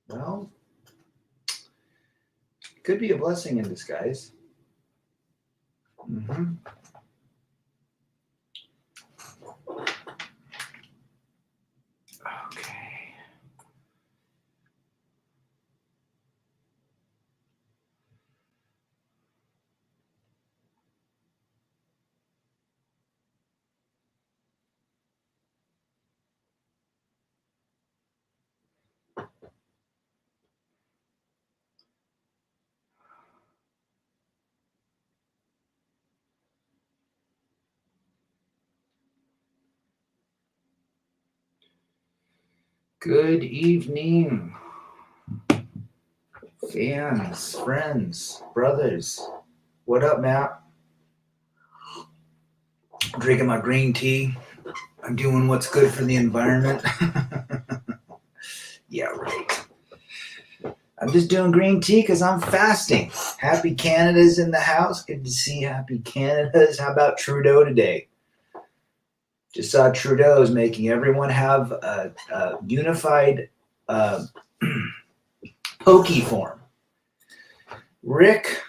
Well, it could be a blessing in disguise. Mm-hmm. Okay. Good evening, fans, friends, brothers. What up, Matt? Drinking my green tea. I'm doing what's good for the environment. Yeah, right. I'm just doing green tea because I'm fasting. Happy Canada's in the house. Good to see Happy Canada's. How about Trudeau today? Just saw Trudeau's making everyone have a unified pokey form. Rick,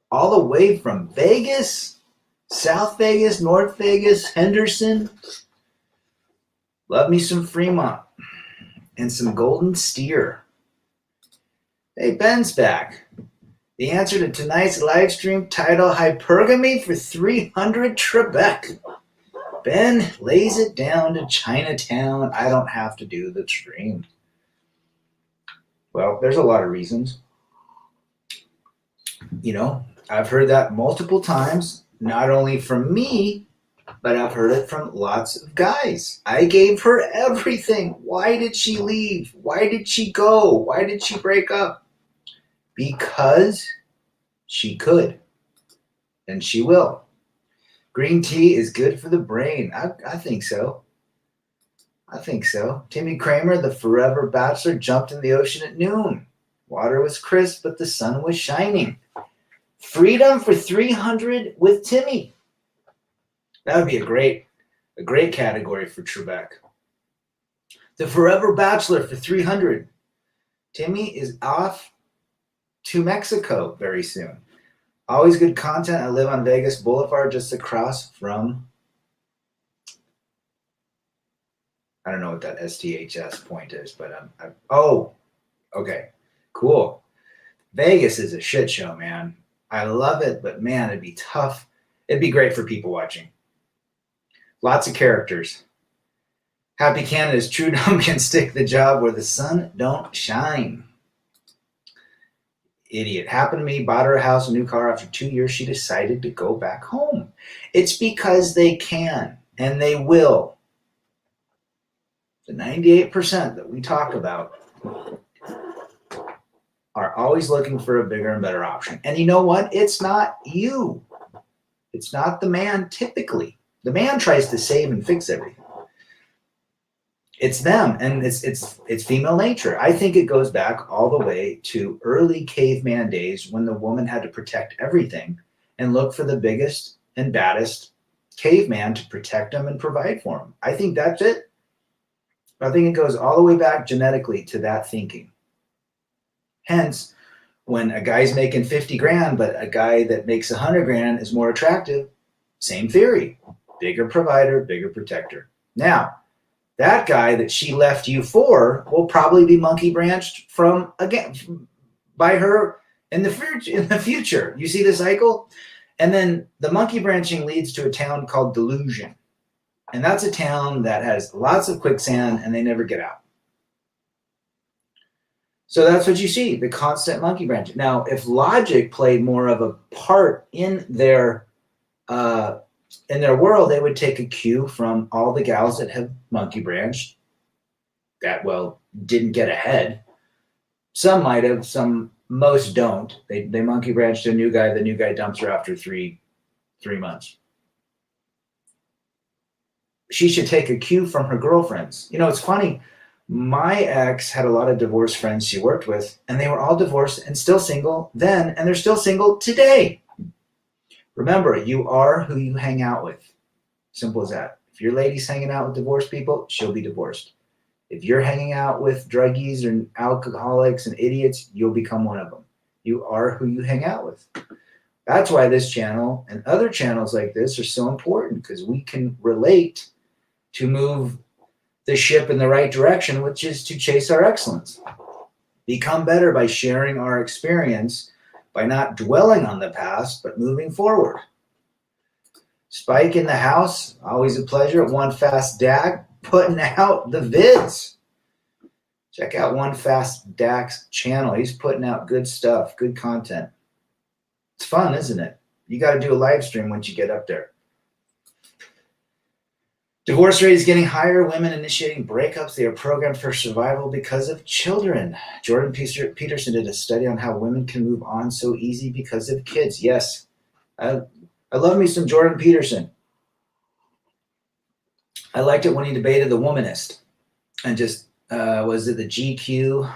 all the way from Vegas, South Vegas, North Vegas, Henderson. Love me some Fremont and some Golden Steer. Hey, Ben's back. The answer to tonight's live stream title, Hypergamy for 300 Trebek. Ben lays it down to Chinatown. I don't have to do the stream. Well, there's a lot of reasons. You know, I've heard that multiple times, not only from me, but I've heard it from lots of guys. I gave her everything. Why did she leave? Why did she go? Why did she break up? Because she could, and she will. Green tea is good for the brain. I think so. I think so. Timmy Kramer, the forever bachelor, jumped in the ocean at noon. Water was crisp, but the sun was shining. Freedom for 300 with Timmy. That would be a great category for Trebek. The forever bachelor for 300. Timmy is off to Mexico very soon. Always good content. I live on Vegas Boulevard, just across from, I don't know what that STHS point is, but oh, okay, cool. Vegas is a shit show, man. I love it, but man, it'd be tough. It'd be great for people watching. Lots of characters. Happy Canada's Trudeau can stick the job where the sun don't shine. Idiot. Happened to me, bought her a house, a new car. After 2 years, she decided to go back home. It's because they can, and they will. The 98% that we talk about are always looking for a bigger and better option. And you know what? It's not you. It's not the man typically. The man tries to save and fix everything. It's them, and it's female nature. I think it goes back all the way to early caveman days when the woman had to protect everything and look for the biggest and baddest caveman to protect them and provide for them. I think that's it. I think it goes all the way back genetically to that thinking. Hence, when a guy's making 50 grand, but a guy that makes 100 grand is more attractive, same theory. Bigger provider, bigger protector. Now, that guy that she left you for will probably be monkey branched from again by her in the future. You see the cycle? And then the monkey branching leads to a town called Delusion. And that's a town that has lots of quicksand and they never get out. So that's what you see, the constant monkey branching. Now, if logic played more of a part in their world, they would take a cue from all the gals that have monkey branched that, well, didn't get ahead. Some might have, most don't. They monkey branched a new guy. The new guy dumps her after three months. She should take a cue from her girlfriends. You know, it's funny. My ex had a lot of divorced friends she worked with, and they were all divorced and still single then, and they're still single today. Remember, you are who you hang out with. Simple as that. If your lady's hanging out with divorced people, she'll be divorced. If you're hanging out with druggies and alcoholics and idiots, you'll become one of them. You are who you hang out with. That's why this channel and other channels like this are so important, because we can relate to move the ship in the right direction, which is to chase our excellence. Become better by sharing our experience, by not dwelling on the past, but moving forward. Spike in the house, always a pleasure. One Fast Dag, putting out the vids. Check out One Fast Dag's channel. He's putting out good stuff, good content. It's fun, isn't it? You got to do a live stream once you get up there. Divorce rate is getting higher. Women initiating breakups. They are programmed for survival because of children. Jordan Peterson did a study on how women can move on so easy because of kids. Yes, I love me some Jordan Peterson. I liked it when he debated the womanist and just, was it the GQ?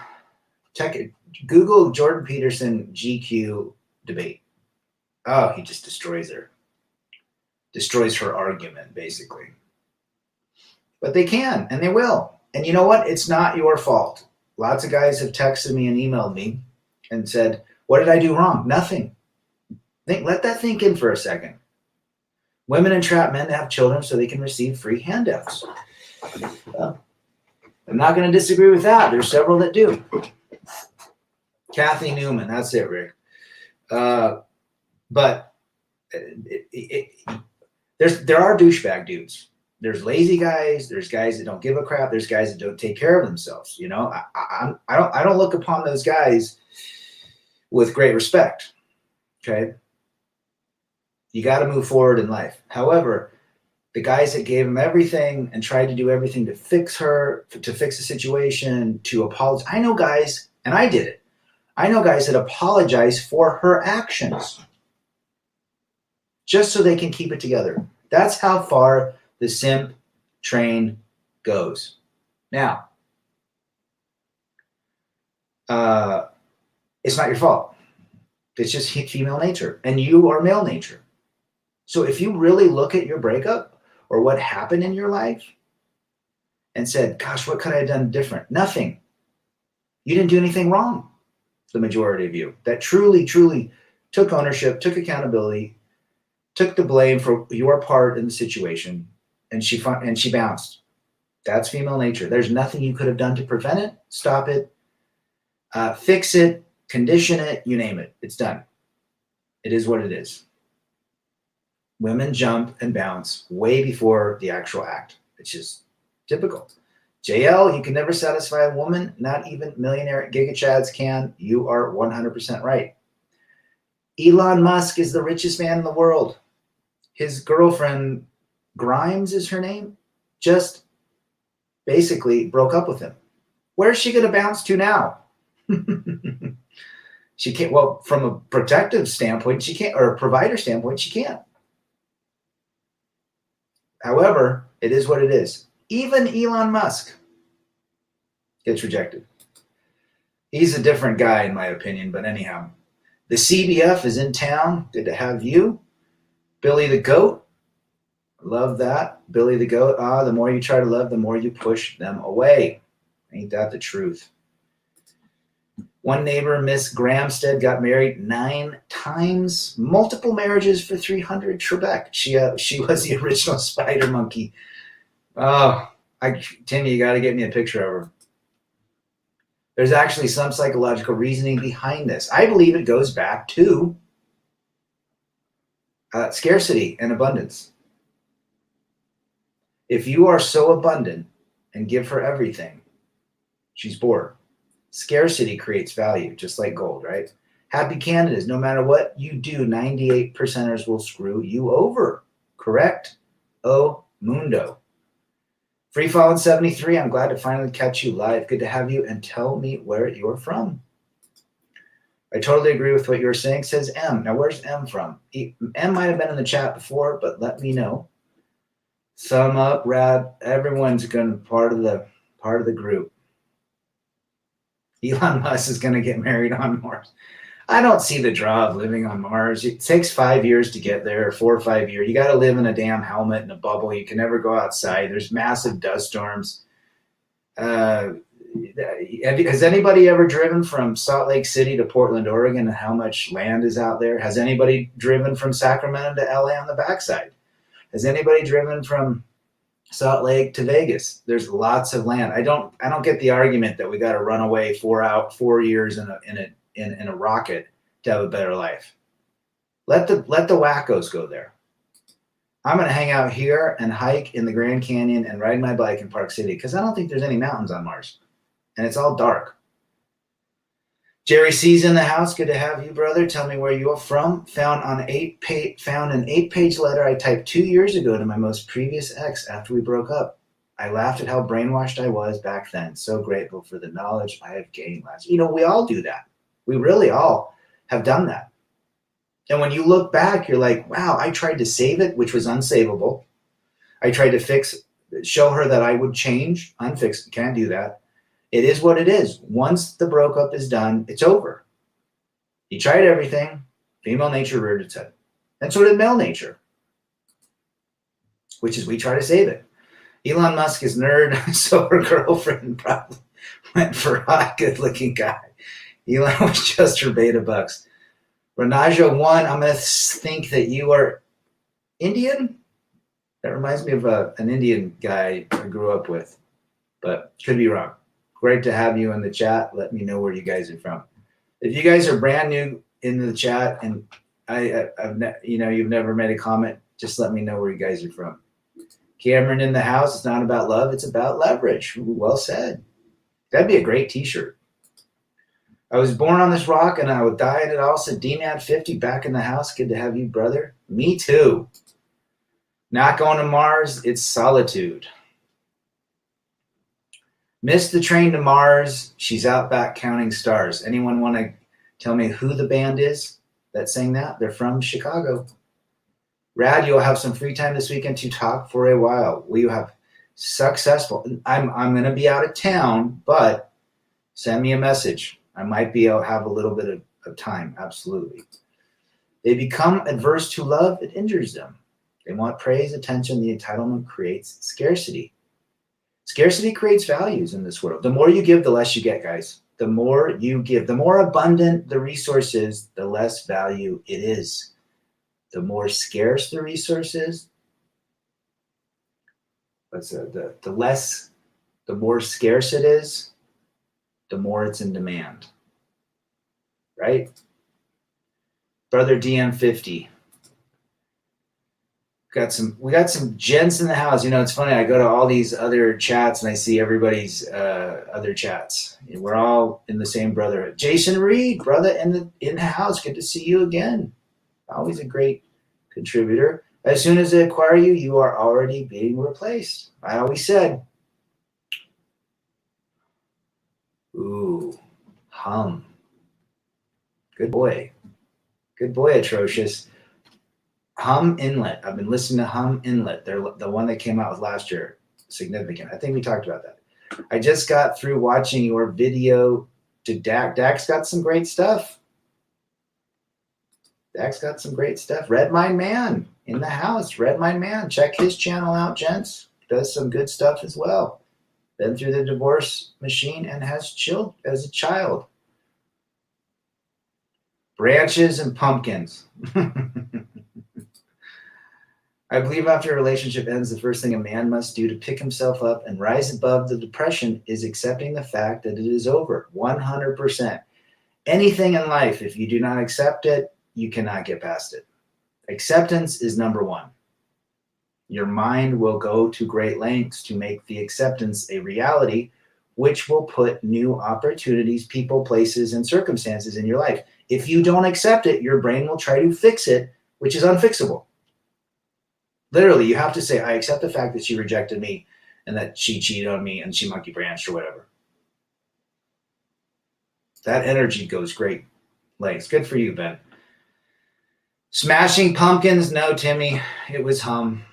Check it. Google Jordan Peterson GQ debate. Oh, he just destroys her. Destroys her argument, basically. But they can, and they will. And you know what? It's not your fault. Lots of guys have texted me and emailed me and said, what did I do wrong? Nothing. Let that think in for a second. Women entrap men to have children so they can receive free handouts. I'm not going to disagree with that. There's several that do. Kathy Newman, that's it, Rick. But there are douchebag dudes. There's lazy guys. There's guys that don't give a crap. There's guys that don't take care of themselves. You know, I don't look upon those guys with great respect. Okay, you got to move forward in life. However, the guys that gave him everything and tried to do everything to fix her, to fix the situation, to apologize. I know guys, and I did it. I know guys that apologize for her actions just so they can keep it together. That's how far the simp train goes. Now, it's not your fault. It's just female nature, and you are male nature. So if you really look at your breakup or what happened in your life and said, gosh, what could I have done different? Nothing. You didn't do anything wrong. The majority of you that truly, truly took ownership, took accountability, took the blame for your part in the situation, and she bounced. That's female nature. There's nothing you could have done to prevent it, stop it, fix it, condition it, you name it. It's done. It is what it is. Women jump and bounce way before the actual act. It's just typical. JL, you can never satisfy a woman, not even millionaire gigachads can. You are 100% right. Elon Musk is the richest man in the world. His girlfriend, Grimes is her name, just basically broke up with him. Where's she going to bounce to now? She can't. Well, from a protective standpoint, she can't, or a provider standpoint, she can't. However, it is what it is. Even Elon Musk gets rejected. He's a different guy, in my opinion, but anyhow. The CBF is in town. Good to have you. Billy the Goat. Love that. Billy the Goat. The more you try to love, the more you push them away. Ain't that the truth? One neighbor, Miss Gramstead, got married 9 times. Multiple marriages for 300 Trebek. She was the original spider monkey. Oh, Timmy, you got to get me a picture of her. There's actually some psychological reasoning behind this. I believe it goes back to scarcity and abundance. If you are so abundant and give her everything, she's bored. Scarcity creates value, just like gold, right? Happy Candidates, no matter what you do, 98%ers will screw you over. Correct? Oh, mundo. Free Fallen 73, I'm glad to finally catch you live. Good to have you, and tell me where you're from. I totally agree with what you're saying, says M. Now, where's M from? M might have been in the chat before, but let me know. Thumb up, rad. Everyone's going to be part of the group. Elon Musk is going to get married on Mars. I don't see the draw of living on Mars. It takes 5 years to get there, 4 or 5 years. You got to live in a damn helmet and a bubble. You can never go outside. There's massive dust storms. Has anybody ever driven from Salt Lake City to Portland, Oregon, and how much land is out there? Has anybody driven from Sacramento to LA on the backside? Has anybody driven from Salt Lake to Vegas? There's lots of land. I don't get the argument that we got to run away 4 years in a rocket to have a better life. Let the wackos go there. I'm going to hang out here and hike in the Grand Canyon and ride my bike in Park City because I don't think there's any mountains on Mars. And it's all dark. Jerry C's in the house. Good to have you, brother. Tell me where you're from. Found an 8-page letter I typed 2 years ago to my most previous ex after we broke up. I laughed at how brainwashed I was back then. So grateful for the knowledge I have gained last. We all do that. We really all have done that. And when you look back, you're like, wow, I tried to save it, which was unsavable. I tried to show her that I would change. Unfix, can't do that. It is what it is. Once the breakup is done, it's over. You tried everything. Female nature reared its head. And so did male nature, which is we try to save it. Elon Musk is nerd, so her girlfriend probably went for a hot, good-looking guy. Elon was just her beta bucks. Renajo 1, I'm going to think that you are Indian? That reminds me of an Indian guy I grew up with, but could be wrong. Great to have you in the chat. Let me know where you guys are from. If you guys are brand new in the chat and you've never made a comment, just let me know where you guys are from. Cameron in the house. It's not about love. It's about leverage. Ooh, well said. That'd be a great t-shirt. I was born on this rock and I would die in it also. DMAD50 back in the house. Good to have you, brother. Me too. Not going to Mars. It's solitude. Missed the train to Mars. She's out back counting stars. Anyone want to tell me who the band is that sang that? They're from Chicago. Rad, you'll have some free time this weekend to talk for a while. Will you have successful? I'm going to be out of town, but send me a message. I might be able to have a little bit of time. Absolutely. They become adverse to love. It injures them. They want praise, attention. The entitlement creates scarcity. Scarcity creates values in this world. The more you give, the less you get, guys. The more you give, the more abundant the resource is, the less value it is. The more scarce the resource is, the more scarce it is, the more it's in demand. Right? Brother DM50. We got some gents in the house. It's funny. I go to all these other chats and I see everybody's other chats. We're all in the same brotherhood. Jason Reed, brother in the house. Good to see you again. Always a great contributor. As soon as they acquire you, you are already being replaced. I always said, ooh, hum. Good boy. Good boy, Atrocious. Hum Inlet. I've been listening to Hum Inlet. They're the one that came out with last year. Significant. I think we talked about that. I just got through watching your video to Dak. Dak's got some great stuff. Red Mind Man in the house. Red Mind Man. Check his channel out, gents. Does some good stuff as well. Been through the divorce machine and has chilled as a child. Branches and pumpkins. I believe after a relationship ends, the first thing a man must do to pick himself up and rise above the depression is accepting the fact that it is over. 100%. Anything in life, if you do not accept it, you cannot get past it. Acceptance is number one. Your mind will go to great lengths to make the acceptance a reality, which will put new opportunities, people, places, and circumstances in your life. If you don't accept it, your brain will try to fix it, which is unfixable. Literally, you have to say, I accept the fact that she rejected me and that she cheated on me and she monkey branched or whatever. That energy goes great lengths. Good for you, Ben. Smashing Pumpkins. No, Timmy. It was Hum.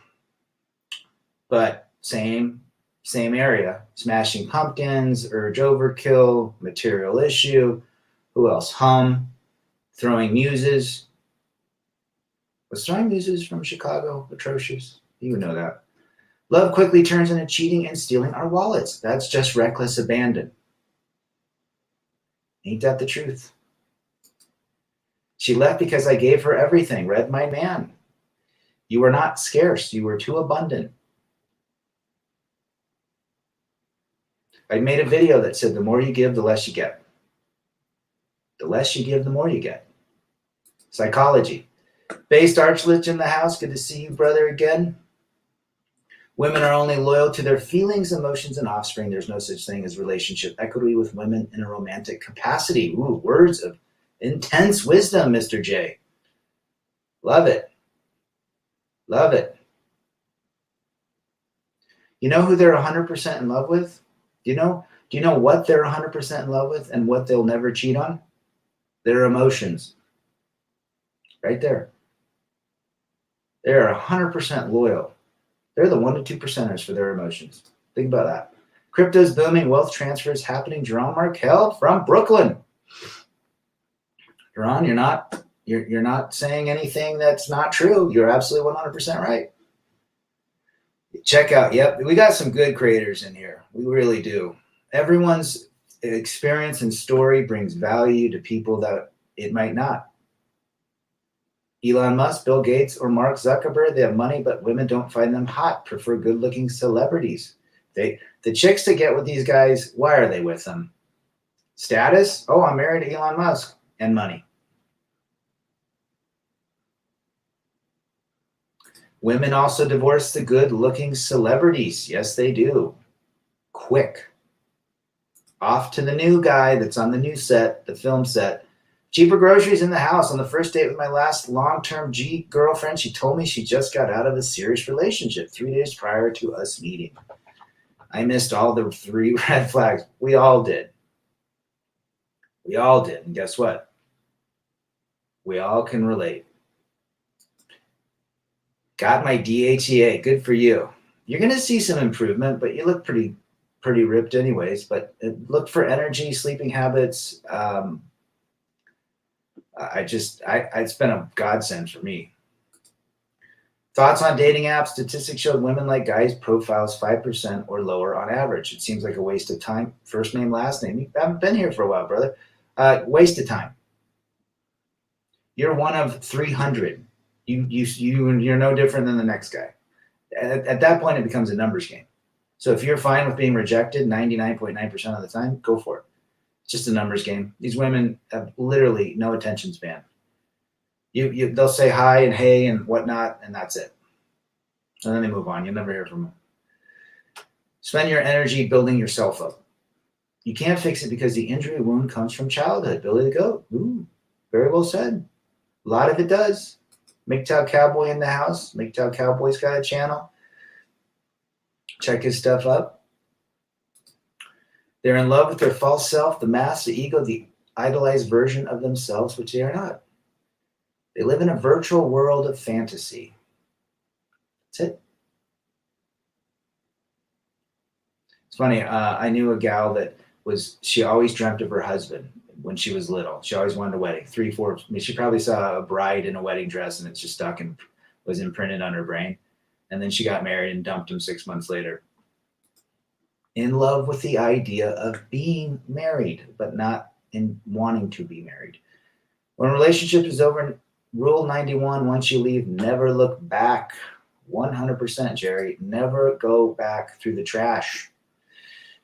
But same area. Smashing Pumpkins, Urge Overkill, Material Issue. Who else? Hum. Throwing Muses. Was Throwing Muses from Chicago? Atrocious. You would know that. Love quickly turns into cheating and stealing our wallets. That's just reckless abandon. Ain't that the truth? She left because I gave her everything. Read my man. You were not scarce. You were too abundant. I made a video that said the more you give, the less you get. The less you give, the more you get. Psychology. Based Archlich in the house. Good to see you, brother, again. Women are only loyal to their feelings, emotions, and offspring. There's no such thing as relationship equity with women in a romantic capacity. Ooh, words of intense wisdom, Mr. J. Love it. Love it. You know who they're 100% in love with? Do you know what they're 100% in love with and what they'll never cheat on? Their emotions. Right there. They're 100% loyal. They're the 1% to 2%ers for their emotions. Think about that. Crypto's booming. Wealth transfers happening. Jerome Markel from Brooklyn. Jerome, you're not saying anything that's not true. You're absolutely 100% right. Check out. Yep, we got some good creators in here. We really do. Everyone's experience and story brings value to people that it might not. Elon Musk, Bill Gates, or Mark Zuckerberg, they have money, but women don't find them hot, prefer good-looking celebrities. The chicks that get with these guys, why are they with them? Status? Oh, I'm married to Elon Musk. And money. Women also divorce the good-looking celebrities. Yes, they do. Quick. Off to the new guy that's on the new set, the film set. Cheaper groceries in the house. On the first date with my last long-term G girlfriend, she told me she just got out of a serious relationship 3 days prior to us meeting. I missed all the 3 red flags. We all did. We all did. And guess what? We all can relate. Got my DHEA. Good for you. You're going to see some improvement, but you look pretty ripped anyways. But look for energy, sleeping habits. It's been a godsend for me. Thoughts on dating apps. Statistics showed women like guys profiles 5% or lower on average. It seems like a waste of time. First name, last name. You haven't been here for a while, brother. Waste of time. You're one of 300. You're no different than the next guy. At that point, it becomes a numbers game. So if you're fine with being rejected 99.9% of the time, go for it. It's just a numbers game. These women have literally no attention span. They'll say hi and hey and whatnot, and that's it. And then they move on. You'll never hear from them. Spend your energy building yourself up. You can't fix it because the injury wound comes from childhood. Billy the Goat. Ooh, very well said. A lot of it does. MGTOW Cowboy in the house. MGTOW Cowboy's got a channel. Check his stuff up. They're in love with their false self, the mask, the ego, the idolized version of themselves, which they are not. They live in a virtual world of fantasy. That's it. It's funny. I knew a gal that she always dreamt of her husband when she was little. She always wanted a wedding. 3, 4. I mean, she probably saw a bride in a wedding dress and it's just stuck and was imprinted on her brain. And then she got married and dumped him 6 months later. In love with the idea of being married, but not in wanting to be married. When a relationship is over, rule 91, once you leave, never look back. 100%, Jerry. Never go back through the trash.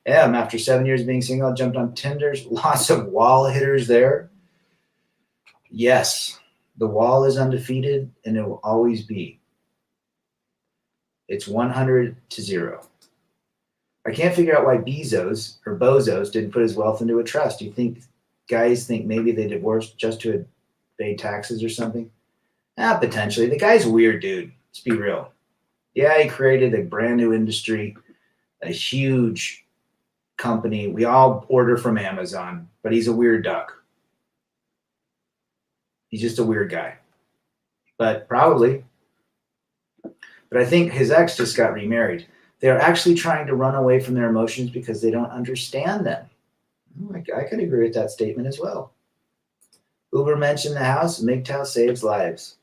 Yeah, after 7 years being single, I jumped on Tinder's. Lots of wall hitters there. Yes, the wall is undefeated and it will always be. It's 100 to 0. I can't figure out why Bezos didn't put his wealth into a trust. You think guys think maybe they divorced just to evade taxes or something? Potentially. The guy's a weird dude. Let's be real. Yeah, he created a brand new industry, a huge company. We all order from Amazon, but he's a weird duck. He's just a weird guy. But probably. But I think his ex just got remarried. They're actually trying to run away from their emotions because they don't understand them. I could agree with that statement as well. Uber mentioned the house. MGTOW saves lives.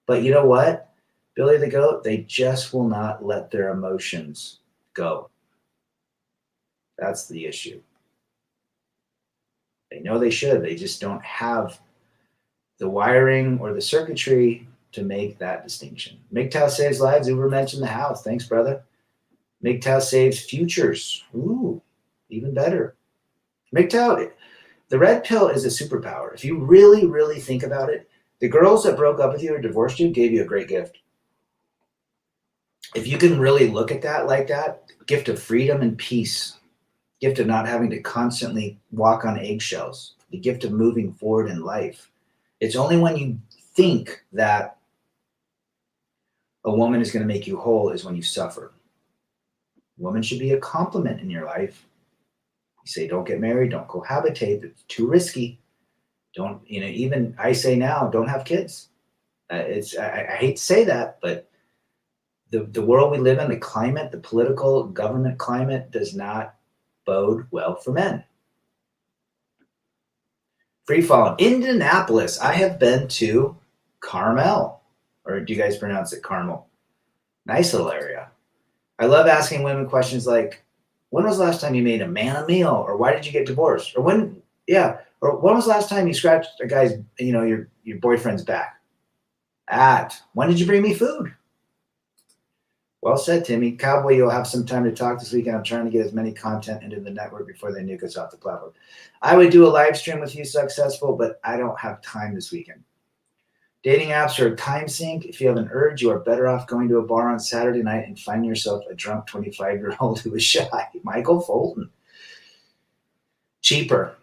But you know what? Billy the Goat, they just will not let their emotions go. That's the issue. They know they should. They just don't have the wiring or the circuitry to make that distinction. MGTOW saves lives. Uber mentioned the house. Thanks, brother. MGTOW saves futures. Ooh, even better. MGTOW, the red pill is a superpower. If you really, really think about it, the girls that broke up with you or divorced you gave you a great gift. If you can really look at that like that, gift of freedom and peace, gift of not having to constantly walk on eggshells, the gift of moving forward in life. It's only when you think that a woman is going to make you whole is when you suffer. A woman should be a compliment in your life. You say, don't get married, don't cohabitate, it's too risky. Don't, even I say now, don't have kids. I hate to say that, but the world we live in, the climate, the political government climate does not bode well for men. Free falling. Indianapolis. I have been to Carmel, or do you guys pronounce it Carmel? Nice little area. I love asking women questions like, when was the last time you made a man a meal? Or why did you get divorced? Or when was the last time you scratched a guy's, your boyfriend's back? When did you bring me food? Well said, Timmy. Cowboy, you'll have some time to talk this weekend. I'm trying to get as many content into the network before they nuke us off the platform. I would do a live stream with you, Successful, but I don't have time this weekend. Dating apps are a time sink. If you have an urge, you are better off going to a bar on Saturday night and finding yourself a drunk 25-year-old who is shy. Michael Fulton. Cheaper.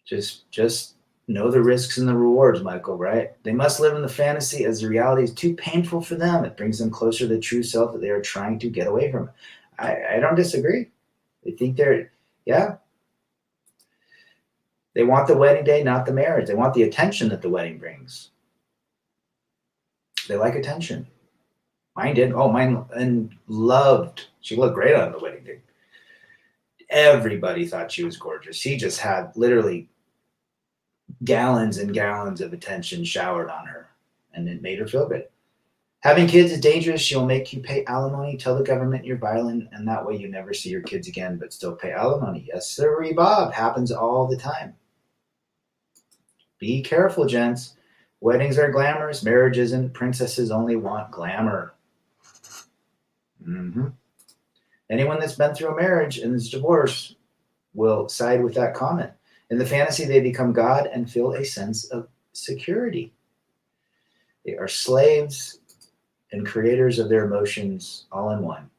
Just know the risks and the rewards, Michael, right? They must live in the fantasy as the reality is too painful for them. It brings them closer to the true self that they are trying to get away from. I don't disagree. They think they want the wedding day, not the marriage. They want the attention that the wedding brings. They like attention. Mine did. Oh, mine and loved. She looked great on the wedding day. Everybody thought she was gorgeous. She just had literally gallons and gallons of attention showered on her, and it made her feel good. Having kids is dangerous. She'll make you pay alimony. Tell the government you're violent, and that way you never see your kids again, but still pay alimony. Yes, sir, Bob. Happens all the time. Be careful, gents. Weddings are glamorous. Marriage isn't. Princesses only want glamour. Anyone that's been through a marriage and is divorced will side with that comment. In the fantasy, they become God and feel a sense of security. They are slaves and creators of their emotions all in one.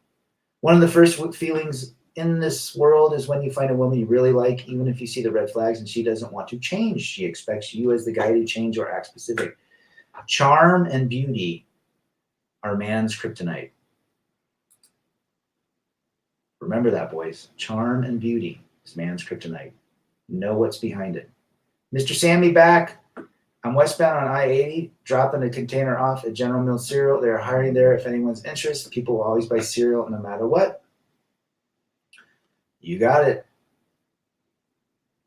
One of the first feelings in this world is when you find a woman you really like, even if you see the red flags and she doesn't want to change. She expects you as the guy to change or act specific. Charm and beauty are man's kryptonite. Remember that, boys. Charm and beauty is man's kryptonite. Know what's behind it. Mr. Sammy back. I'm westbound on I-80, dropping a container off at General Mills cereal. They're hiring there if anyone's interested. People will always buy cereal no matter what. You got it.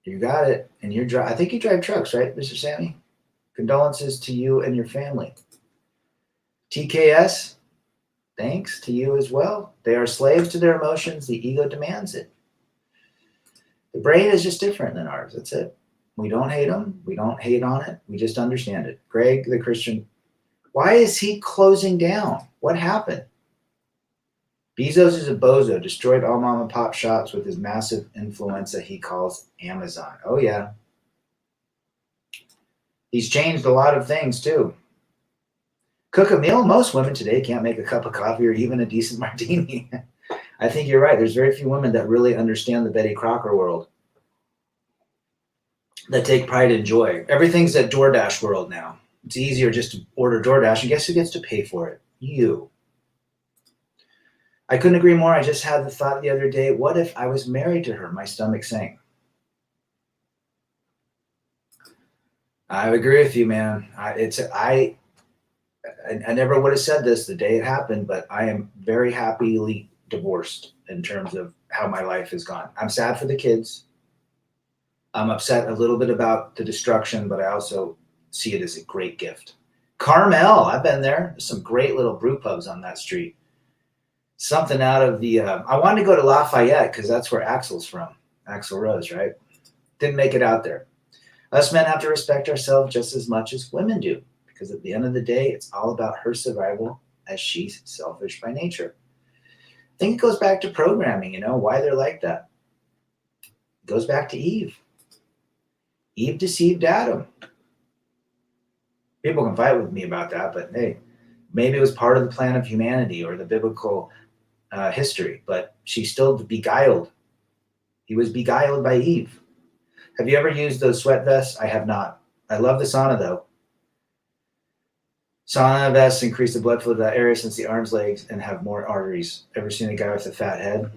You got it. And I think you drive trucks, right, Mr. Sammy? Condolences to you and your family. TKS, thanks to you as well. They are slaves to their emotions. The ego demands it. The brain is just different than ours. That's it. We don't hate them. We don't hate on it. We just understand it. Greg, the Christian, why is he closing down? What happened? Bezos is a bozo, destroyed all mom and pop shops with his massive influenza he calls Amazon. Oh, yeah. He's changed a lot of things, too. Cook a meal? Most women today can't make a cup of coffee or even a decent martini. I think you're right. There's very few women that really understand the Betty Crocker world, that take pride and joy. Everything's a DoorDash world now. It's easier just to order DoorDash, and guess who gets to pay for it? You. I couldn't agree more. I just had the thought the other day, what if I was married to her? My stomach sank. I agree with you, man. I never would have said this the day it happened, but I am very happily divorced in terms of how my life has gone. I'm sad for the kids. I'm upset a little bit about the destruction, but I also see it as a great gift. Carmel, I've been there. There's some great little brew pubs on that street. Something out of the, I wanted to go to Lafayette because that's where Axel's from. Axel Rose, right? Didn't make it out there. Us men have to respect ourselves just as much as women do, because at the end of the day, it's all about her survival as she's selfish by nature. I think it goes back to programming, why they're like that. It goes back to Eve. Eve deceived Adam. People can fight with me about that, but hey, maybe it was part of the plan of humanity or the biblical history, but she still beguiled. He was beguiled by Eve. Have you ever used those sweat vests? I have not. I love the sauna, though. Sauna vests increase the blood flow to that area since the arms, legs, and have more arteries. Ever seen a guy with a fat head?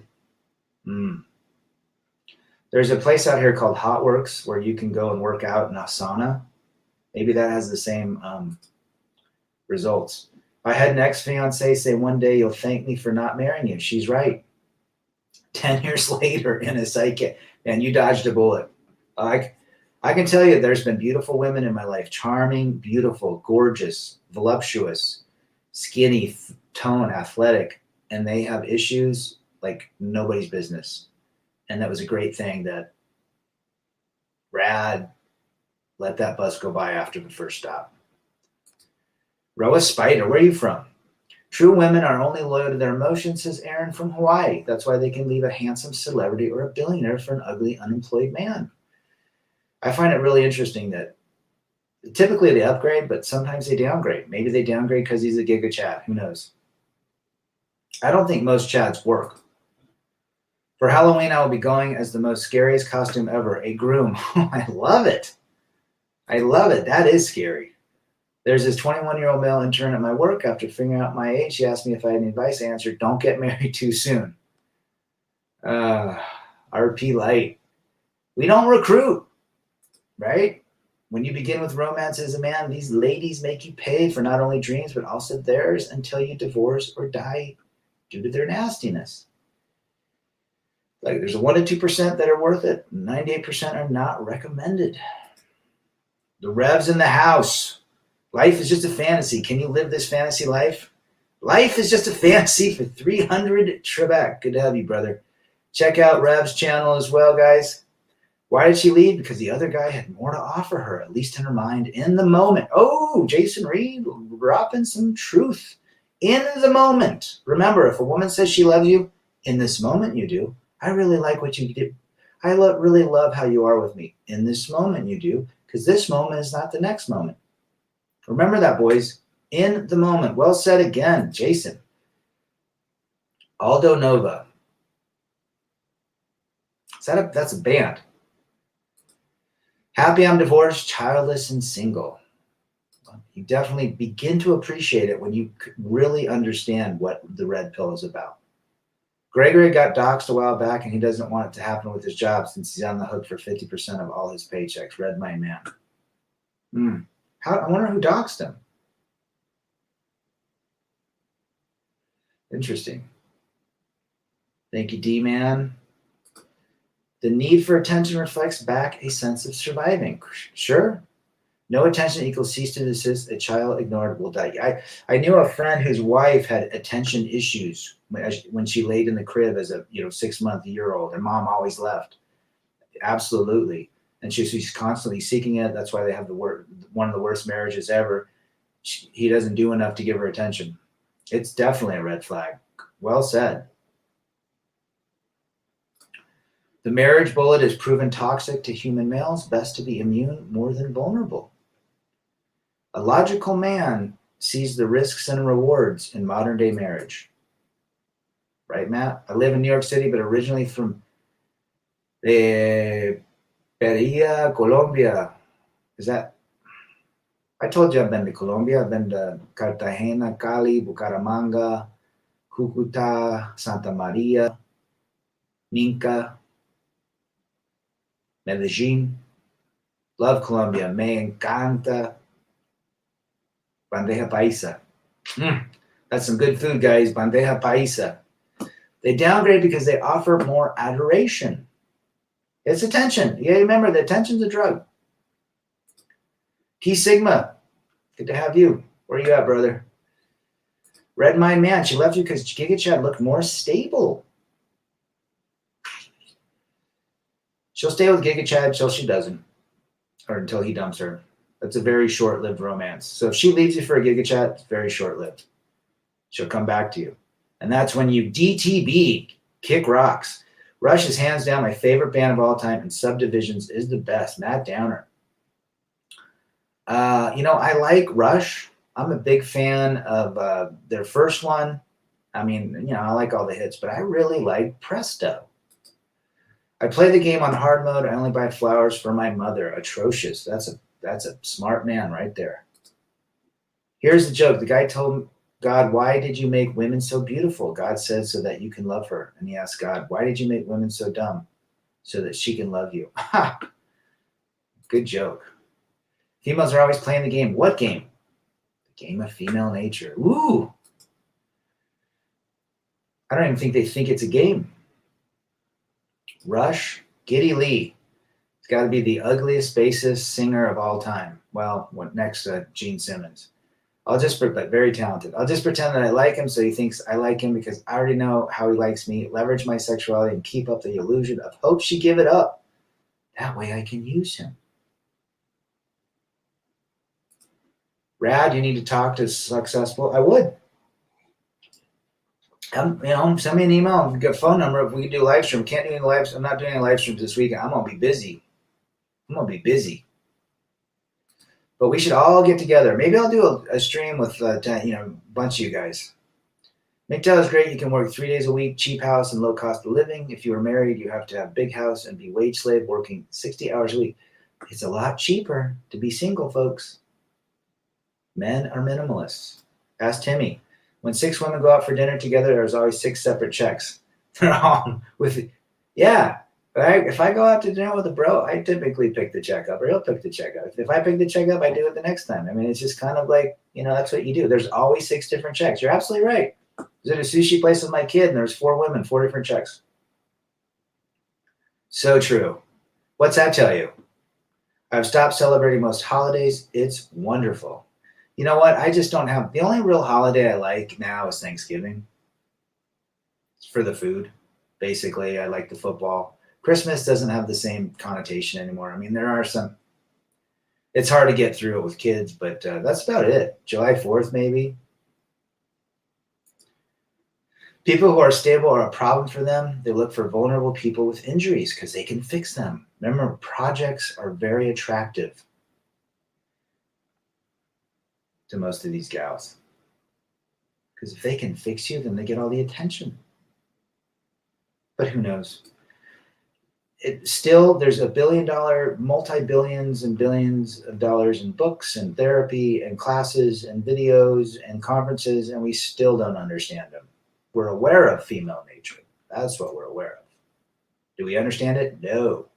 There's a place out here called Hot Works where you can go and work out in a sauna. Maybe that has the same results. I had an ex-fiance say one day, "You'll thank me for not marrying you." She's right. 10 years later in a psychic, and you dodged a bullet. I can tell you there's been beautiful women in my life. Charming, beautiful, gorgeous, voluptuous, skinny, tone, athletic. And they have issues like nobody's business. And that was a great thing that Rad let that bus go by after the first stop. Roa Spider, where are you from? True women are only loyal to their emotions, says Aaron from Hawaii. That's why they can leave a handsome celebrity or a billionaire for an ugly, unemployed man. I find it really interesting that typically they upgrade, but sometimes they downgrade. Maybe they downgrade because he's a Giga Chad. Who knows? I don't think most Chads work. For Halloween, I will be going as the most scariest costume ever, a groom. I love it. I love it. That is scary. There's this 21-year-old male intern at my work. After figuring out my age, she asked me if I had any advice. I answered, "Don't get married too soon." RP light. We don't recruit, right? When you begin with romance as a man, these ladies make you pay for not only dreams, but also theirs until you divorce or die due to their nastiness. Like there's a 1% to 2% that are worth it. 98% are not recommended. The Revs in the house. Life is just a fantasy. Can you live this fantasy life? Life is just a fantasy for 300 Trebek. Good to have you, brother. Check out Rev's channel as well, guys. Why did she leave? Because the other guy had more to offer her, at least in her mind, in the moment. Oh, Jason Reed dropping some truth. In the moment. Remember, if a woman says she loves you, in this moment you do. I really like what you did. I really love how you are with me. In this moment you do, because this moment is not the next moment. Remember that, boys. In the moment. Well said again, Jason. Aldo Nova. That's a band. Happy I'm divorced, childless, and single. You definitely begin to appreciate it when you really understand what the red pill is about. Gregory got doxxed a while back, and he doesn't want it to happen with his job since he's on the hook for 50% of all his paychecks. Red my man. I wonder who doxxed him. Interesting. Thank you, D-Man. The need for attention reflects back a sense of surviving. Sure. No attention equals cease to desist. A child ignored will die. I knew a friend whose wife had attention issues when she laid in the crib as a 6-month-year-old. Her mom always left. Absolutely. And she's constantly seeking it. That's why they have one of the worst marriages ever. He doesn't do enough to give her attention. It's definitely a red flag. Well said. The marriage bullet is proven toxic to human males. Best to be immune more than vulnerable. A logical man sees the risks and rewards in modern day marriage. Right, Matt? I live in New York City, but originally from Pereira, Colombia. I told you I've been to Colombia. I've been to Cartagena, Cali, Bucaramanga, Cucuta, Santa Maria, Minca, Medellin. Love Colombia. Me encanta. Bandeja paisa. That's some good food, guys. Bandeja paisa. They downgrade because they offer more adoration. It's attention. Yeah, remember, the attention's a drug. Key Sigma. Good to have you. Where you at, brother? Red Mind Man, she left you because Giga Chad looked more stable. She'll stay with Giga Chad till she doesn't, or until he dumps her. That's a very short-lived romance. So if she leaves you for a Giga Chad, it's very short-lived. She'll come back to you. And that's when you DTB, kick rocks. Rush is hands down my favorite band of all time, and Subdivisions is the best. Matt Downer. I like Rush. I'm a big fan of their first one. I mean, I like all the hits, but I really like Presto. I play the game on hard mode. I only buy flowers for my mother. Atrocious. That's a smart man right there. Here's the joke. The guy told God, why did you make women so beautiful? God said, so that you can love her. And he asked God, why did you make women so dumb? So that she can love you. Ha! Good joke. Females are always playing the game. What game? The game of female nature. Ooh. I don't even think they think it's a game. Rush, Geddy Lee. It's got to be the ugliest bassist singer of all time. Well, next to Gene Simmons. But very talented. I'll just pretend that I like him so he thinks I like him because I already know how he likes me, leverage my sexuality, and keep up the illusion of hope she give it up. That way I can use him. Rad, you need to talk to Successful. I would. Send me an email. Get a phone number if we can do a live stream. Can't do any live stream. I'm not doing any live streams this weekend. I'm going to be busy. But we should all get together. Maybe I'll do a stream with a bunch of you guys. MGTOW is great. You can work 3 days a week, cheap house and low cost of living. If you are married, you have to have a big house and be wage slave working 60 hours a week. It's a lot cheaper to be single, folks. Men are minimalists. Ask Timmy. When 6 women go out for dinner together, there's always 6 separate checks. They're all with, yeah. If I go out to dinner with a bro, I typically pick the check up, or he'll pick the check up. If I pick the check up, I do it the next time. I mean, it's just kind of like, that's what you do. There's always 6 different checks. You're absolutely right. I was at a sushi place with my kid, and there's 4 women, 4 different checks. So true. What's that tell you? I've stopped celebrating most holidays. It's wonderful. You know what? I just don't have, the only real holiday I like now is Thanksgiving. It's for the food. Basically, I like the football. Christmas doesn't have the same connotation anymore. I mean, there are some, it's hard to get through it with kids, but that's about it. July 4th, maybe. People who are stable are a problem for them. They look for vulnerable people with injuries because they can fix them. Remember, projects are very attractive to most of these gals. Because if they can fix you, then they get all the attention. But who knows? There's $1 billion, multi-billions and billions of dollars in books and therapy and classes and videos and conferences, and we still don't understand them. We're aware of female nature. That's what we're aware of. Do we understand it? No.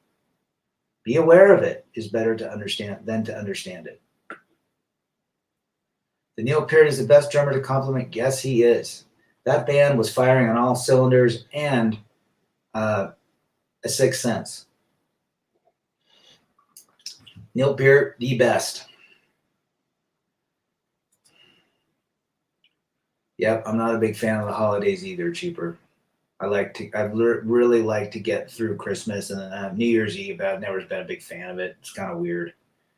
Be aware of it is better to understand than to understand it. The Neil Peart is the best drummer to compliment. Yes, he is. That band was firing on all cylinders and a sixth sense. Neil Peart, the best. Yep, I'm not a big fan of the holidays either, Cheaper. I'd really like to get through Christmas and then New Year's Eve. I've never been a big fan of it. It's kind of weird.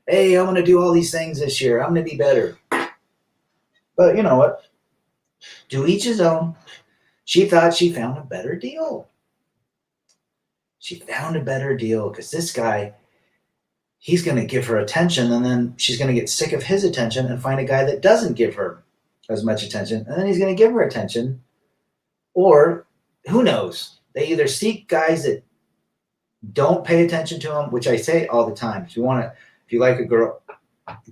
Hey, I'm going to do all these things this year. I'm going to be better. But you know what? To each his own. She thought she found a better deal. She found a better deal because this guy, he's going to give her attention, and then she's going to get sick of his attention and find a guy that doesn't give her as much attention, and then he's going to give her attention. Or who knows? They either seek guys that don't pay attention to them, which I say all the time. If you like a girl,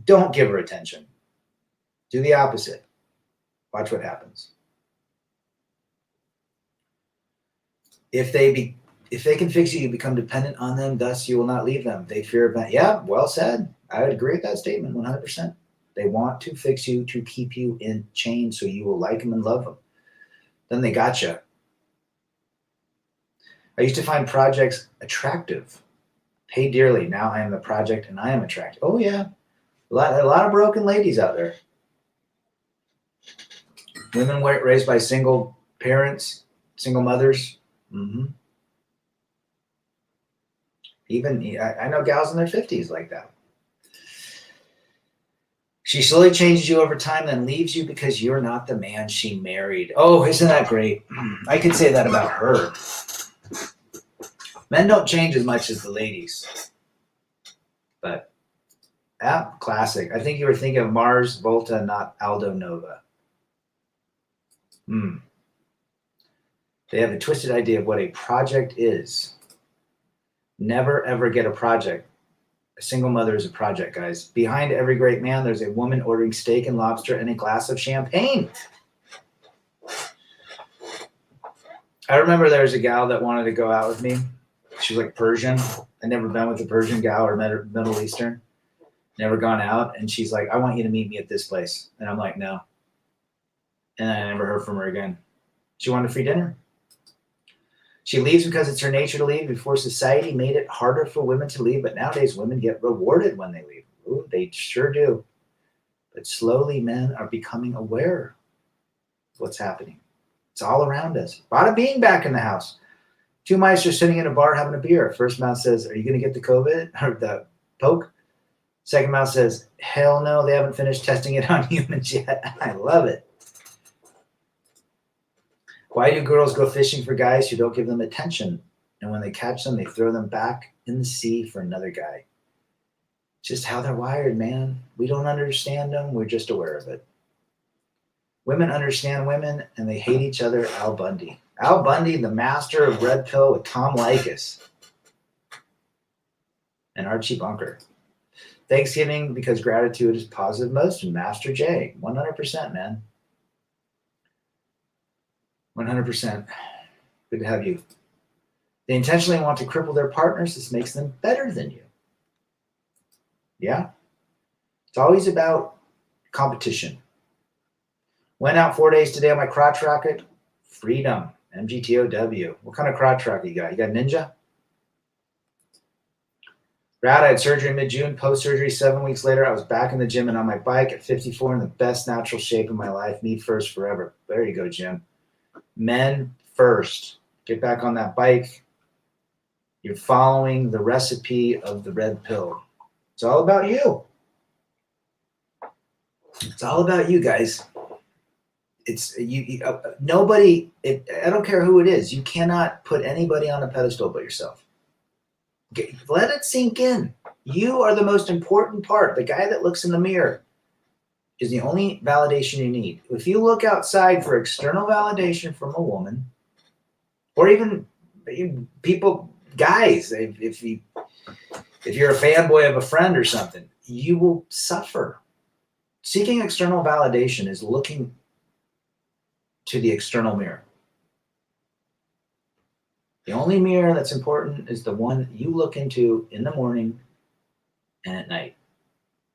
don't give her attention. Do the opposite. Watch what happens. If they can fix you, you become dependent on them. Thus, you will not leave them. They fear event. Yeah, well said. I would agree with that statement 100%. They want to fix you to keep you in chains so you will like them and love them. Then they got you. I used to find projects attractive. Pay dearly. Now I am the project and I am attractive. Oh, yeah. A lot of broken ladies out there. Women raised by single parents, single mothers. Mm-hmm. Even I know gals in their 50s like that. She slowly changes you over time, then leaves you because you're not the man she married. Oh, isn't that great? I could say that about her. Men don't change as much as the ladies. But, yeah, classic. I think you were thinking of Mars Volta, not Aldo Nova. They have a twisted idea of what a project is. Never, ever get a project. A single mother is a project, guys. Behind every great man, there's a woman ordering steak and lobster and a glass of champagne. I remember there was a gal that wanted to go out with me. She was like Persian. I'd never been with a Persian gal or Middle Eastern. Never gone out. And she's like, I want you to meet me at this place. And I'm like, no. And I never heard from her again. She wanted free dinner. She leaves because it's her nature to leave before society made it harder for women to leave. But nowadays, women get rewarded when they leave. Ooh, they sure do. But slowly, men are becoming aware of what's happening. It's all around us. Bada bing, back in the house. Two mice are sitting in a bar having a beer. First mouse says, are you going to get the COVID or the poke? Second mouse says, hell no, they haven't finished testing it on humans yet. I love it. Why do girls go fishing for guys who don't give them attention? And when they catch them, they throw them back in the sea for another guy. Just how they're wired, man. We don't understand them. We're just aware of it. Women understand women, and they hate each other. Al Bundy. Al Bundy, the master of red pill with Tom Likas. And Archie Bunker. Thanksgiving, because gratitude is positive most. And Master J. 100%, man. 100%. Good to have you. They intentionally want to cripple their partners. This makes them better than you. Yeah? It's always about competition. Went out 4 days today on my crotch rocket. Freedom. MGTOW. What kind of crotch rocket you got? You got Ninja? Brad, I had surgery mid-June. Post-surgery, 7 weeks later, I was back in the gym and on my bike at 54 in the best natural shape of my life. Me first forever. There you go, Jim. Men first. Get back on that bike. You're following the recipe of the red pill. It's all about you. It's all about you, guys. It's nobody. I don't care who it is. You cannot put anybody on a pedestal but yourself. Let it sink in. You are the most important part. The guy that looks in the mirror is the only validation you need. If you look outside for external validation from a woman, or even people, guys, if you're a fanboy of a friend or something, you will suffer. Seeking external validation is looking to the external mirror. The only mirror that's important is the one you look into in the morning and at night.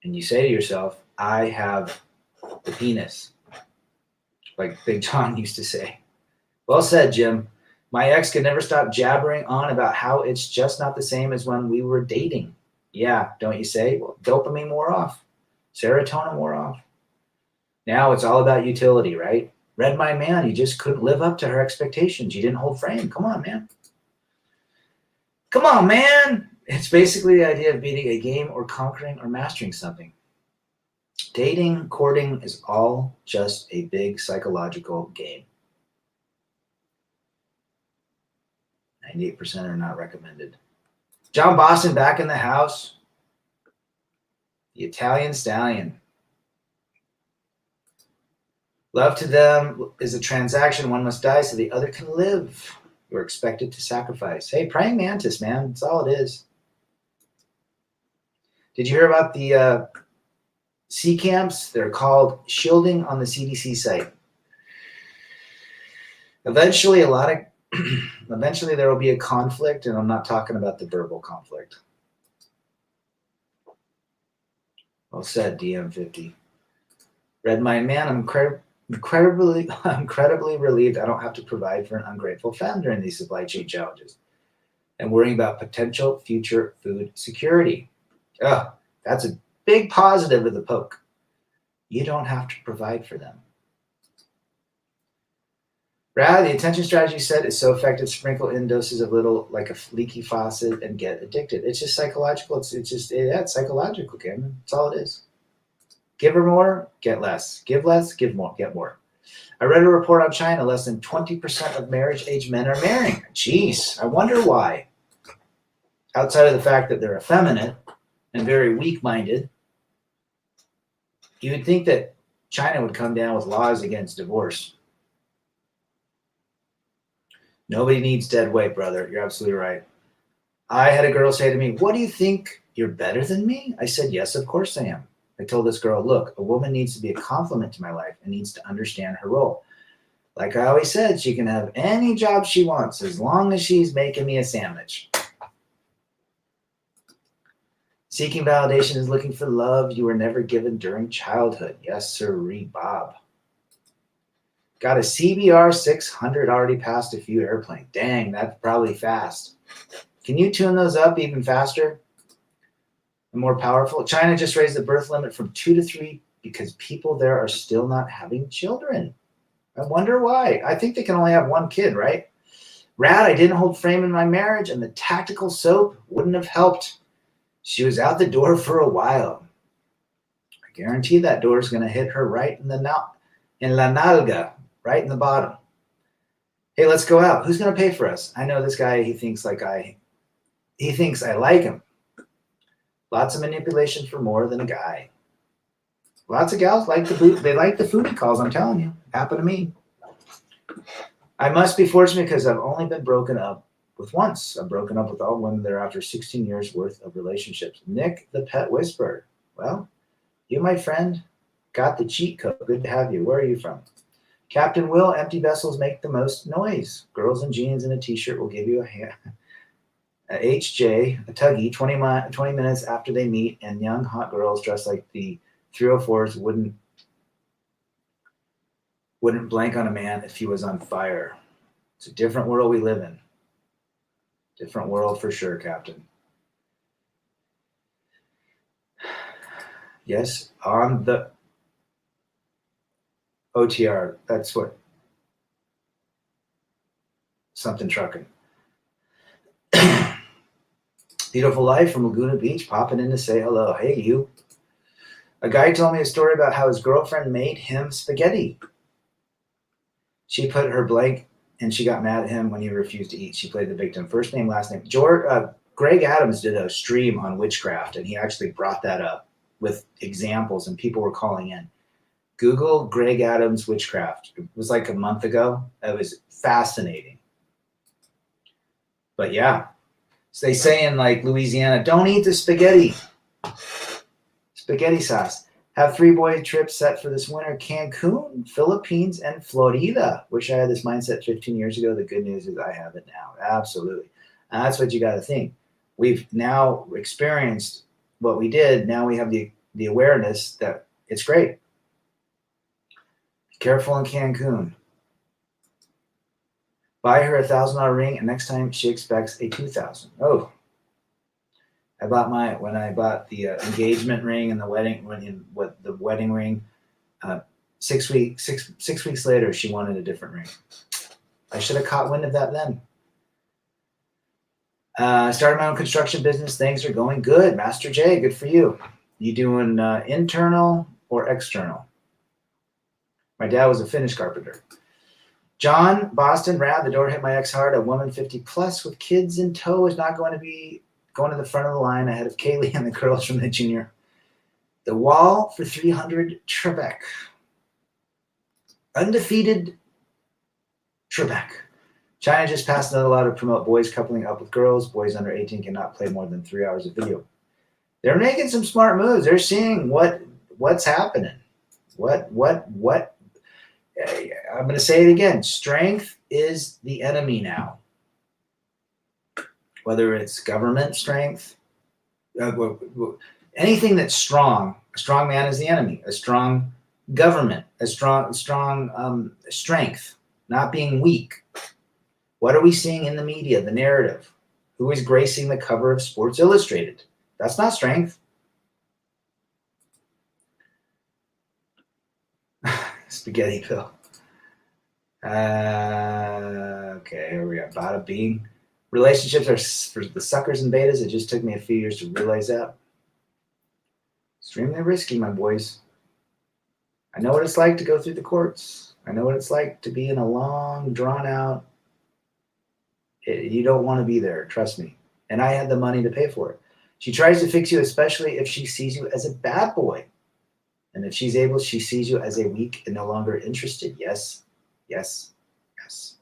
And you say to yourself, I have the penis. Like Big John used to say. Well said, Jim. My ex could never stop jabbering on about how it's just not the same as when we were dating. Yeah, don't you say? Well, dopamine wore off. Serotonin wore off. Now it's all about utility, right? Read My Man, you just couldn't live up to her expectations. You didn't hold frame. Come on, man. Come on, man. It's basically the idea of beating a game or conquering or mastering something. Dating, courting is all just a big psychological game. 98% are not recommended. John Boston back in the house. The Italian Stallion. Love to them is a transaction. One must die so the other can live. We're expected to sacrifice. Hey, praying mantis, man. That's all it is. Did you hear about the sea camps? They're called shielding on the CDC site. Eventually, eventually there will be a conflict, and I'm not talking about the verbal conflict. Well said, DM50. Read My Man, I'm incredibly relieved I don't have to provide for an ungrateful fan during these supply chain challenges and worrying about potential future food security. Oh, that's a big positive of the poke. You don't have to provide for them. Rather, the attention strategy set is so effective, sprinkle in doses of little like a leaky faucet and get addicted. It's just psychological. It's psychological, Cameron. That's all it is. Give her more, get less. Give less, give more, get more. I read a report on China. Less than 20% of marriage-age men are marrying. Jeez, I wonder why. Outside of the fact that they're effeminate and very weak-minded, you would think that China would come down with laws against divorce. Nobody needs dead weight, brother. You're absolutely right. I had a girl say to me, "What do you think? You're better than me?" I said, "Yes, of course I am." I told this girl, "Look, a woman needs to be a complement to my life and needs to understand her role. Like I always said, she can have any job she wants as long as she's making me a sandwich." Seeking validation is looking for love you were never given during childhood. Yes, sirree, Bob. Got a CBR 600, already passed a few airplanes. Dang, that's probably fast. Can you tune those up even faster and more powerful? China just raised the birth limit from 2 to 3 because people there are still not having children. I wonder why. I think they can only have one kid, right? Rad, I didn't hold frame in my marriage, and the tactical soap wouldn't have helped. She was out the door for a while. I guarantee that door is going to hit her right in la nalga, right in the bottom. Hey, let's go out. Who's going to pay for us? I know this guy. He thinks I like him. Lots of manipulation for more than a guy. Lots of gals like the food. They like the food he calls. I'm telling you, happened to me. I must be fortunate because I've only been broken up with once. I'm broken up with all women that are after 16 years worth of relationships. Nick, the pet whisperer. Well, you, my friend, got the cheat code. Good to have you. Where are you from? Captain Will, empty vessels make the most noise. Girls in jeans and a t-shirt will give you a HJ, a tuggy, 20 minutes after they meet, and young hot girls dressed like the 304s wouldn't blank on a man if he was on fire. It's a different world we live in. Different world for sure, Captain. Yes, on the OTR. That's what something trucking. Beautiful life from Laguna Beach, popping in to say hello. Hey, you. A guy told me a story about how his girlfriend made him spaghetti. She put her blank and she got mad at him when he refused to eat. She played the victim. First name, last name. Greg Adams did a stream on witchcraft, and he actually brought that up with examples, and people were calling in. Google Greg Adams witchcraft. It was like a month ago. It was fascinating. But yeah, so they say in like Louisiana, don't eat the spaghetti. Spaghetti sauce. Have 3-boy trips set for this winter: Cancun, Philippines, and Florida. Wish I had this mindset 15 years ago. The good news is I have it now. Absolutely. And that's what you got to think. We've now experienced what we did. Now we have the awareness that it's great. Be careful in Cancun. Buy her $1,000 ring, and next time she expects a $2,000. Oh. When I bought the engagement ring and the wedding ring, 6 weeks later, she wanted a different ring. I should have caught wind of that then. Started my own construction business. Things are going good. Master J, good for you. You doing internal or external? My dad was a Finnish carpenter. John, Boston, Rad, the door hit my ex hard. A woman 50 plus with kids in tow is not going to be going to the front of the line ahead of Kaylee and the girls from the junior. The wall for 300 Trebek. Undefeated Trebek. China just passed another law to promote boys coupling up with girls. Boys under 18 cannot play more than 3 hours of video. They're making some smart moves. They're seeing what's happening. I'm going to say it again. Strength is the enemy now. Whether it's government strength, anything that's strong, a strong man is the enemy. A strong government, a strong strength, not being weak. What are we seeing in the media, the narrative? Who is gracing the cover of Sports Illustrated? That's not strength. Spaghetti pill. Okay, here we go. Bada bing. Relationships are for the suckers and betas. It just took me a few years to realize that. Extremely risky, my boys. I know what it's like to go through the courts. I know what it's like to be in a long, drawn out. You don't want to be there, trust me. And I had the money to pay for it. She tries to fix you, especially if she sees you as a bad boy. And if she's able, she sees you as a weak and no longer interested. Yes, yes, yes.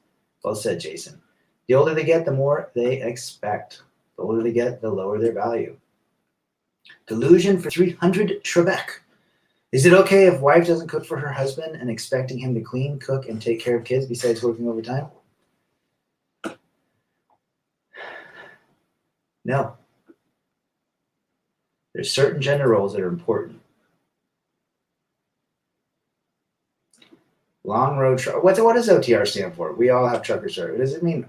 Well said, Jason. The older they get, the more they expect. The older they get, the lower their value. Delusion for 300 Trebek. Is it okay if wife doesn't cook for her husband and expecting him to clean, cook, and take care of kids besides working overtime? No. There's certain gender roles that are important. Long road truck. What does OTR stand for? We all have trucker service. Does it mean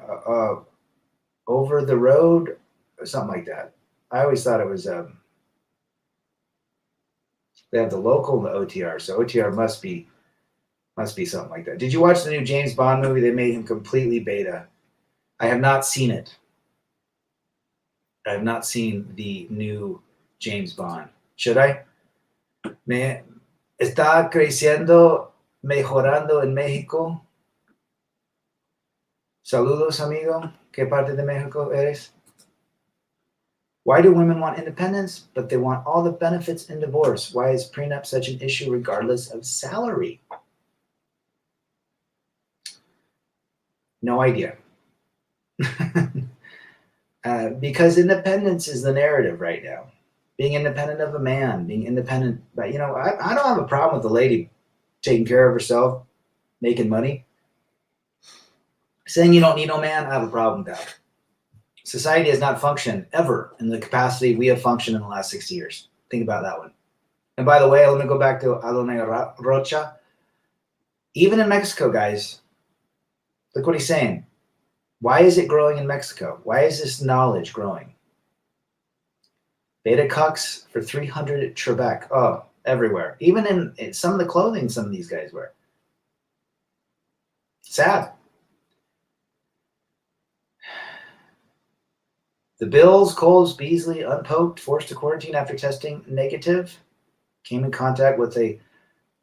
over the road or something like that? I always thought it was they have the local and the OTR, so OTR must be something like that. Did you watch the new James Bond movie? They made him completely beta. I have not seen it. I have not seen the new James Bond. Should I? Me está creciendo, mejorando en México. Saludos, amigo. ¿Qué parte de México eres? Why do women want independence, but they want all the benefits in divorce? Why is prenup such an issue regardless of salary? No idea. Because independence is the narrative right now. Being independent of a man, being independent, but I don't have a problem with the lady taking care of herself, making money. Saying you don't need no man, I have a problem with that. Society has not functioned ever in the capacity we have functioned in the last 60 years. Think about that one. And by the way, let me go back to Adonai Rocha. Even in Mexico, guys, look what he's saying. Why is it growing in Mexico? Why is this knowledge growing? Beta cucks for 300 Trebek. Oh, everywhere. Even in some of the clothing some of these guys wear. Sad. The Bills, Coles, Beasley, unpoked, forced to quarantine after testing negative, came in contact with a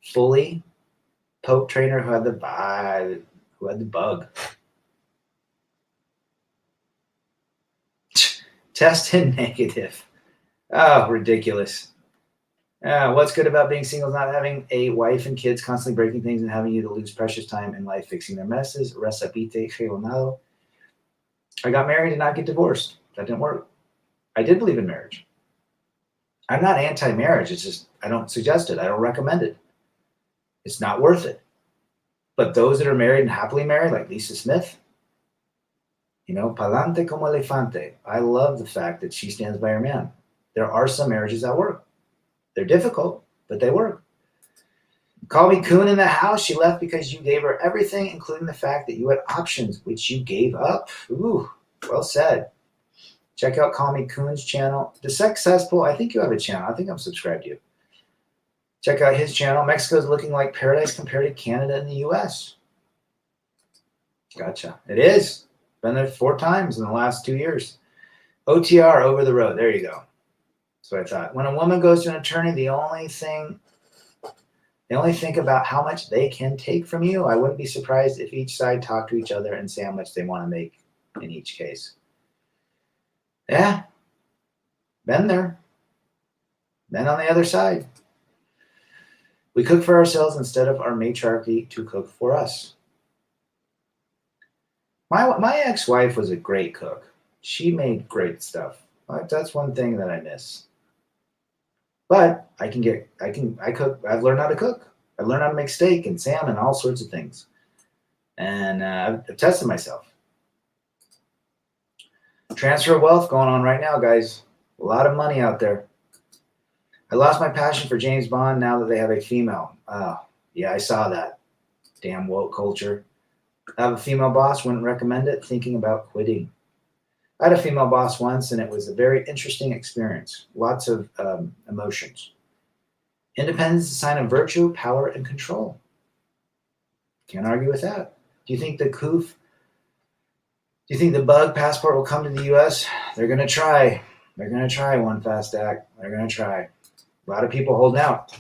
fully poked trainer who had the bug. Tested negative. Oh, ridiculous. What's good about being single is not having a wife and kids constantly breaking things and having you to lose precious time in life fixing their messes. Resapite gelonado. I got married and not get divorced. That didn't work. I did believe in marriage. I'm not anti-marriage. It's just I don't suggest it. I don't recommend it. It's not worth it. But those that are married and happily married, like Lisa Smith, palante como elefante. I love the fact that she stands by her man. There are some marriages that work. They're difficult, but they work. Call me coon in the house. She left because you gave her everything, including the fact that you had options, which you gave up. Ooh, well said. Check out Call Me Coon's channel. The Successful, I think you have a channel. I think I'm subscribed to you. Check out his channel. Mexico is looking like paradise compared to Canada and the U.S. Gotcha. It is. Been there 4 times in the last 2 years. OTR, over the road. There you go. That's what I thought. When a woman goes to an attorney, they only think about how much they can take from you. I wouldn't be surprised if each side talked to each other and say how much they want to make in each case. Yeah, been there. Been on the other side. We cook for ourselves instead of our matriarchy to cook for us. My ex-wife was a great cook. She made great stuff. That's one thing that I miss. But I cook. I've learned how to cook. I learned how to make steak and salmon, all sorts of things. And I've tested myself. Transfer of wealth going on right now, guys. A lot of money out there. I lost my passion for James Bond now that they have a female. Yeah, I saw that. Damn woke culture. I have a female boss, wouldn't recommend it, thinking about quitting. I had a female boss once, and it was a very interesting experience. Lots of emotions. Independence is a sign of virtue, power, and control. Can't argue with that. Do you think the COOF, do you think the bug passport will come to the U.S.? They're going to try. They're going to try One Fast Act. They're going to try. A lot of people holding out.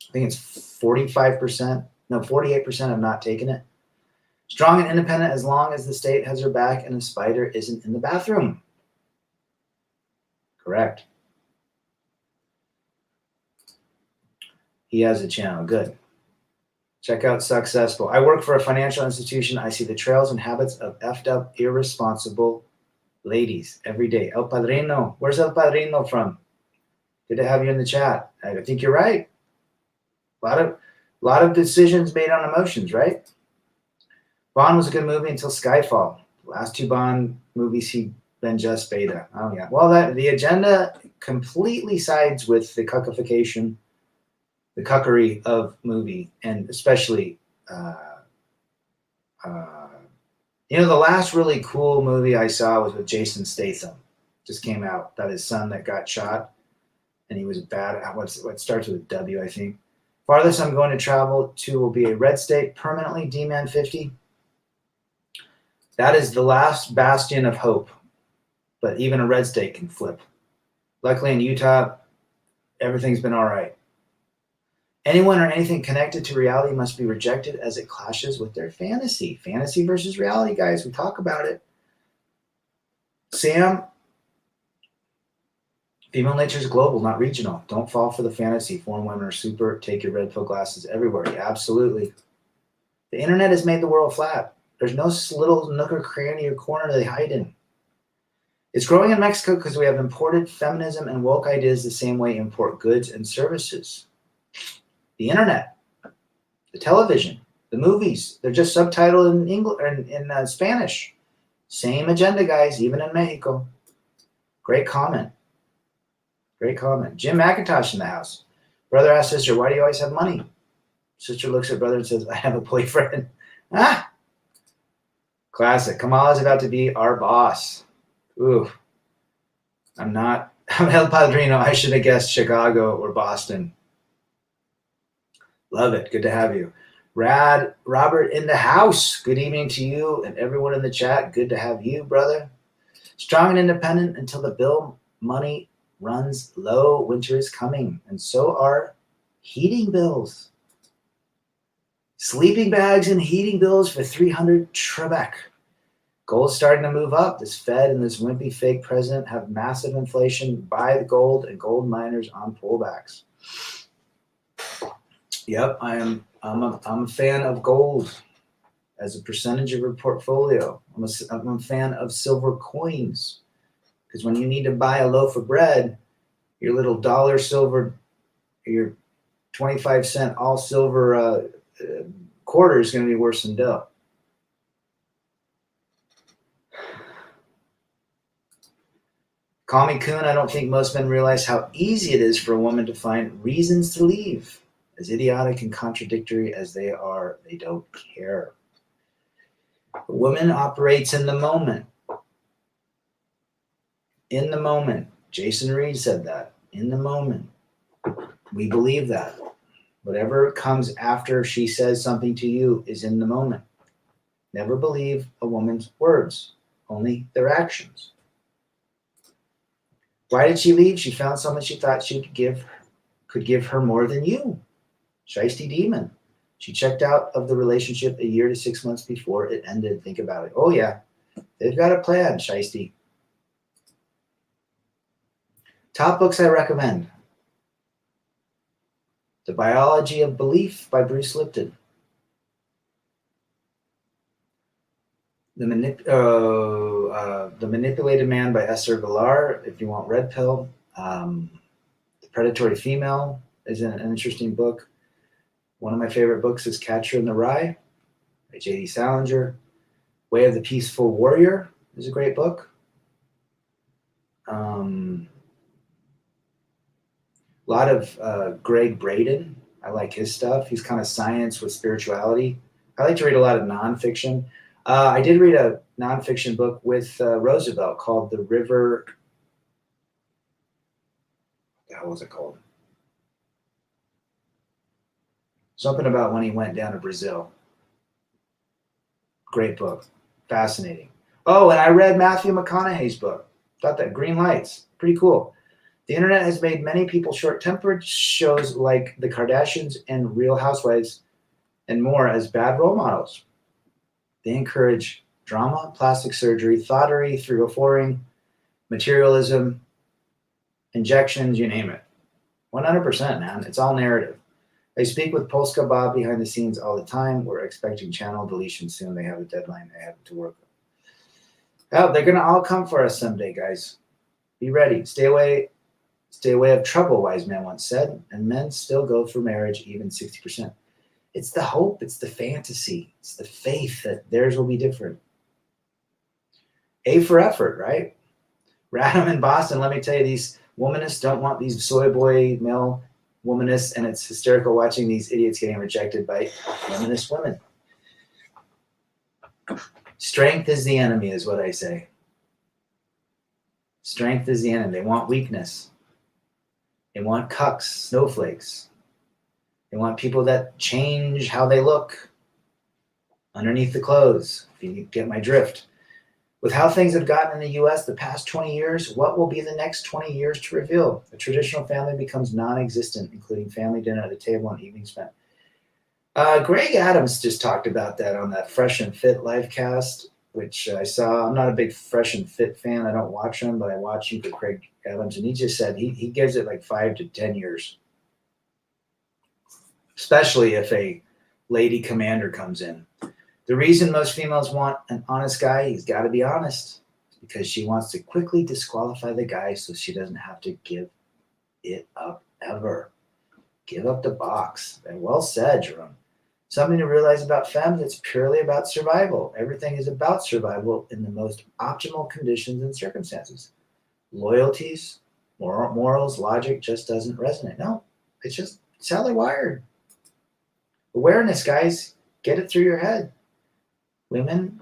I think it's 45%, no, 48% have not taken it. Strong and independent as long as the state has her back and the spider isn't in the bathroom. Correct. He has a channel. Good. Check out Successful. I work for a financial institution. I see the trails and habits of effed up, irresponsible ladies every day. El Padrino. Where's El Padrino from? Good to have you in the chat. I think you're right. A lot of decisions made on emotions, right? Bond was a good movie until Skyfall. The last two Bond movies, he'd been just beta. Oh, yeah. Well, the agenda completely sides with the cuckification, the cuckery of movie, and especially, the last really cool movie I saw was with Jason Statham. Just came out about his son that got shot, and he was bad. What starts with a W, I think. Farthest I'm going to travel to will be a red state permanently, D-Man 50. That is the last bastion of hope, but even a red state can flip. Luckily in Utah, everything's been all right. Anyone or anything connected to reality must be rejected as it clashes with their fantasy. Fantasy versus reality, guys. We talk about it. Sam, female nature is global, not regional. Don't fall for the fantasy. Foreign women are super. Take your red pill glasses everywhere. Yeah, absolutely. The internet has made the world flat. There's no little nook or cranny or corner they hide in. It's growing in Mexico because we have imported feminism and woke ideas the same way import goods and services. The internet, the television, the movies, they're just subtitled in English or in Spanish. Same agenda, guys, even in Mexico. Great comment. Great comment. Jim McIntosh in the house. Brother asks sister, why do you always have money? Sister looks at brother and says, I have a boyfriend. Ah! Classic. Kamala's about to be our boss. Ooh. I'm El Padrino. I should have guessed Chicago or Boston. Love it. Good to have you. Robert in the house. Good evening to you and everyone in the chat. Good to have you, brother. Strong and independent until the bill money runs low. Winter is coming. And so are heating bills. Sleeping bags and heating bills for 300 Trebek. Gold's starting to move up. This Fed and this wimpy fake president have massive inflation. Buy the gold and gold miners on pullbacks. Yep, I'm a fan of gold as a percentage of your portfolio. I'm a fan of silver coins because when you need to buy a loaf of bread, your little dollar silver, your 25-cent all silver quarter is going to be worse than dough. Call me coon. I don't think most men realize how easy it is for a woman to find reasons to leave. As idiotic and contradictory as they are, they don't care. A woman operates in the moment. In the moment. Jason Reed said that. In the moment. We believe that. Whatever comes after she says something to you is in the moment. Never believe a woman's words, only their actions. Why did she leave? She found someone she thought she could give her more than you. Shiesty demon. She checked out of the relationship a year to 6 months before it ended. Think about it. Oh, yeah. They've got a plan, Shiesty. Top books I recommend. The Biology of Belief by Bruce Lipton. The Manipulated Man by Esther Villar, if you want red pill. The Predatory Female is an interesting book. One of my favorite books is Catcher in the Rye by J.D. Salinger. Way of the Peaceful Warrior is a great book. A lot of Greg Braden. I like his stuff. He's kind of science with spirituality. I like to read a lot of nonfiction. I did read a nonfiction book with Roosevelt called The River. What the hell was it called? Something about when he went down to Brazil. Great book. Fascinating. Oh, and I read Matthew McConaughey's book. Thought that Green Lights. Pretty cool. The internet has made many people short-tempered. Shows like The Kardashians and Real Housewives and more as bad role models. They encourage drama, plastic surgery, thoughterry, through materialism, injections, you name it. 100%, man. It's all narrative. I speak with Polska Bob behind the scenes all the time. We're expecting channel deletion soon. They have a deadline they have to work on. Oh, they're going to all come for us someday, guys. Be ready. Stay away of trouble, wise man once said. And men still go for marriage, even 60%. It's the hope. It's the fantasy. It's the faith that theirs will be different. A for effort, right? Radham in Boston, let me tell you, these womanists don't want these soy boy male womanists, and it's hysterical watching these idiots getting rejected by feminist women. Strength is the enemy, is what I say. Strength is the enemy. They want weakness. They want cucks, snowflakes. They want people that change how they look underneath the clothes, if you get my drift. With how things have gotten in the U.S. the past 20 years, what will be the next 20 years to reveal? A traditional family becomes non-existent, including family dinner at a table and evening spent. Greg Adams just talked about that on that Fresh and Fit live cast, which I saw. I'm not a big Fresh and Fit fan. I don't watch him, but I watch him for Greg Adams, and he just said he gives it like 5 to 10 years, especially if a lady commander comes in. The reason most females want an honest guy, he's got to be honest, because she wants to quickly disqualify the guy so she doesn't have to give it up ever. Give up the box. And well said, Jerome. Something to realize about femmes, it's purely about survival. Everything is about survival in the most optimal conditions and circumstances. Loyalties, morals, logic just doesn't resonate. No, it's how they're wired. Awareness, guys. Get it through your head. Women,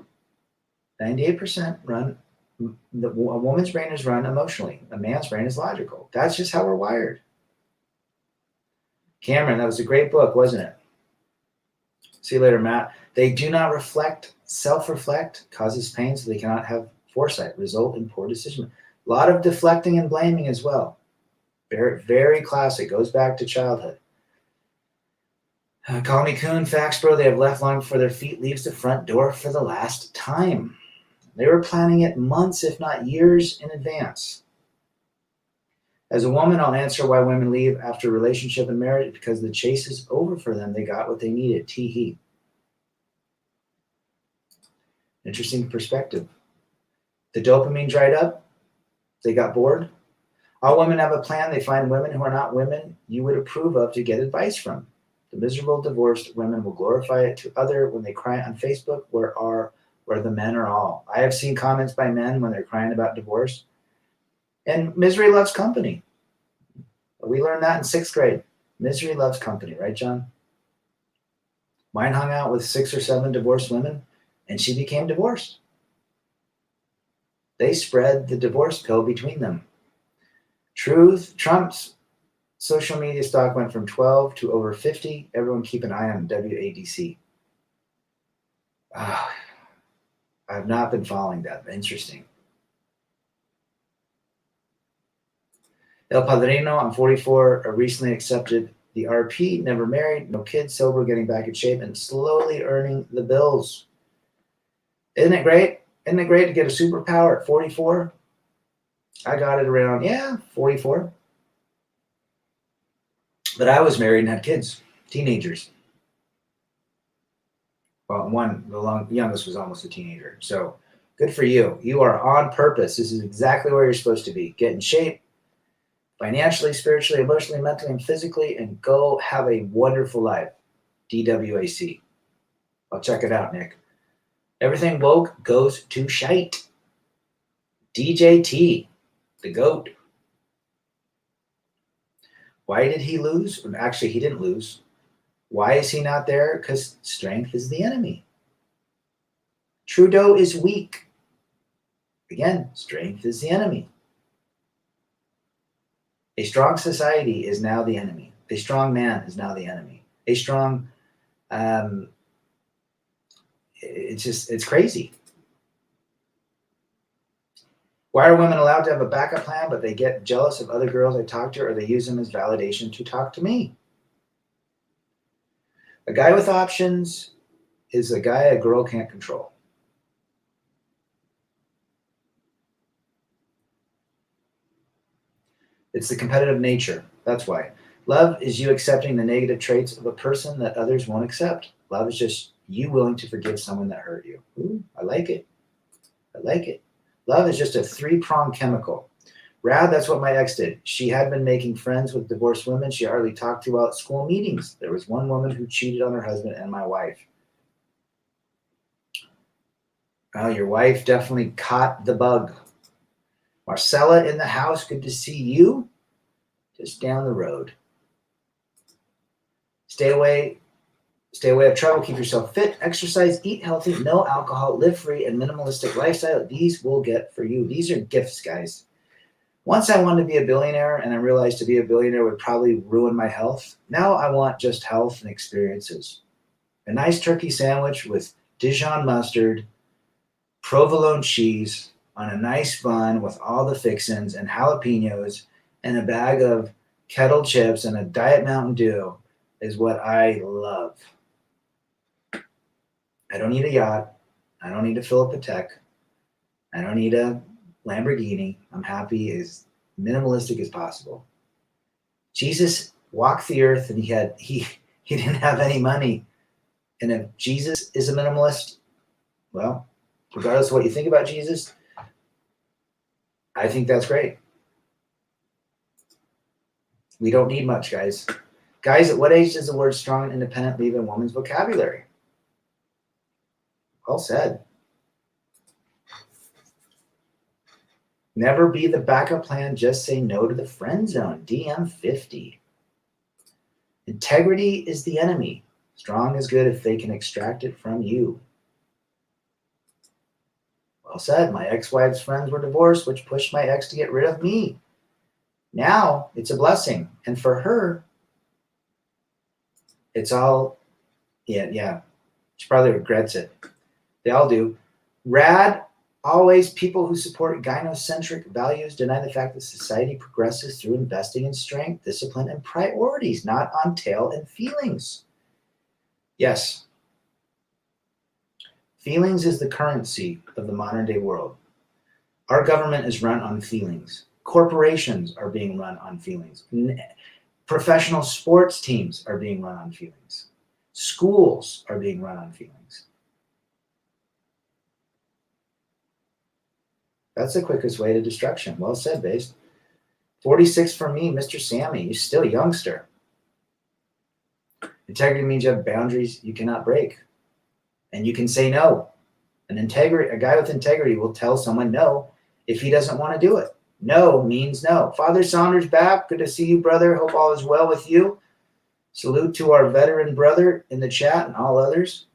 98% run, a woman's brain is run emotionally. A man's brain is logical. That's just how we're wired. Cameron, that was a great book, wasn't it? See you later, Matt. They do not reflect, self-reflect, causes pain, so they cannot have foresight, result in poor decision. A lot of deflecting and blaming as well. Very, very classic, goes back to childhood. Call me Coon, facts, bro. They have left long before their feet leaves the front door for the last time. They were planning it months, if not years, in advance. As a woman, I'll answer why women leave after a relationship and marriage, because the chase is over for them. They got what they needed. Tee-hee. Interesting perspective. The dopamine dried up. They got bored. All women have a plan. They find women who are not women you would approve of to get advice from. The miserable divorced women will glorify it to other when they cry on Facebook, where the men are all. I have seen comments by men when they're crying about divorce. And misery loves company. We learned that in 6th grade. Misery loves company, right, John? Mine hung out with 6 or 7 divorced women, and she became divorced. They spread the divorce pill between them. Trump's social media stock went from 12 to over 50. Everyone keep an eye on WADC. I've not been following that. Interesting. El Padrino, I'm 44, I recently accepted the RP, never married, no kids, sober, getting back in shape, and slowly earning the bills. Isn't it great? Isn't it great to get a superpower at 44? I got it around, 44. But I was married and had kids, teenagers. Well, the youngest was almost a teenager. So good for you. You are on purpose. This is exactly where you're supposed to be. Get in shape, financially, spiritually, emotionally, mentally, and physically, and go have a wonderful life. DWAC. I'll check it out, Nick. Everything woke goes to shite. DJT, the GOAT. Why did he lose? Actually, he didn't lose. Why is he not there? Because strength is the enemy. Trudeau is weak. Again, strength is the enemy. A strong society is now the enemy. A strong man is now the enemy. A strong it's crazy. Why are women allowed to have a backup plan, but they get jealous of other girls I talk to, or they use them as validation to talk to me? A guy with options is a guy a girl can't control. It's the competitive nature. That's why. Love is you accepting the negative traits of a person that others won't accept. Love is just you willing to forgive someone that hurt you. Ooh, I like it. I like it. Love is just a three-pronged chemical. Rad, that's what my ex did. She had been making friends with divorced women she hardly talked to at school meetings. There was one woman who cheated on her husband and my wife. Oh, your wife definitely caught the bug. Marcella in the house, good to see you. Just down the road. Stay away of trouble, keep yourself fit, exercise, eat healthy, no alcohol, live free, and minimalistic lifestyle. These will get for you. These are gifts, guys. Once I wanted to be a billionaire, and I realized to be a billionaire would probably ruin my health. Now I want just health and experiences. A nice turkey sandwich with Dijon mustard, provolone cheese on a nice bun with all the fixins and jalapenos, and a bag of kettle chips and a Diet Mountain Dew is what I love. I don't need a yacht. I don't need a Philip Patek. I don't need a Lamborghini. I'm happy as minimalistic as possible. Jesus walked the earth and he didn't have any money. And if Jesus is a minimalist, well, regardless of what you think about Jesus, I think that's great. We don't need much, guys. Guys, at what age does the word strong and independent leave in a woman's vocabulary? Well said. Never be the backup plan. Just say no to the friend zone. DM 50. Integrity is the enemy. Strong is good if they can extract it from you. Well said. My ex-wife's friends were divorced, which pushed my ex to get rid of me. Now it's a blessing. And for her, it's all, yeah. She probably regrets it. They all do. Rad, always people who support gynocentric values deny the fact that society progresses through investing in strength, discipline, and priorities, not on tail and feelings. Yes. Feelings is the currency of the modern day world. Our government is run on feelings. Corporations are being run on feelings. Professional sports teams are being run on feelings. Schools are being run on feelings. That's the quickest way to destruction. Well said, Base. 46 for me, Mr. Sammy. You're still a youngster. Integrity means you have boundaries you cannot break. And you can say no. A guy with integrity will tell someone no if he doesn't want to do it. No means no. Father Saunders back. Good to see you, brother. Hope all is well with you. Salute to our veteran brother in the chat and all others.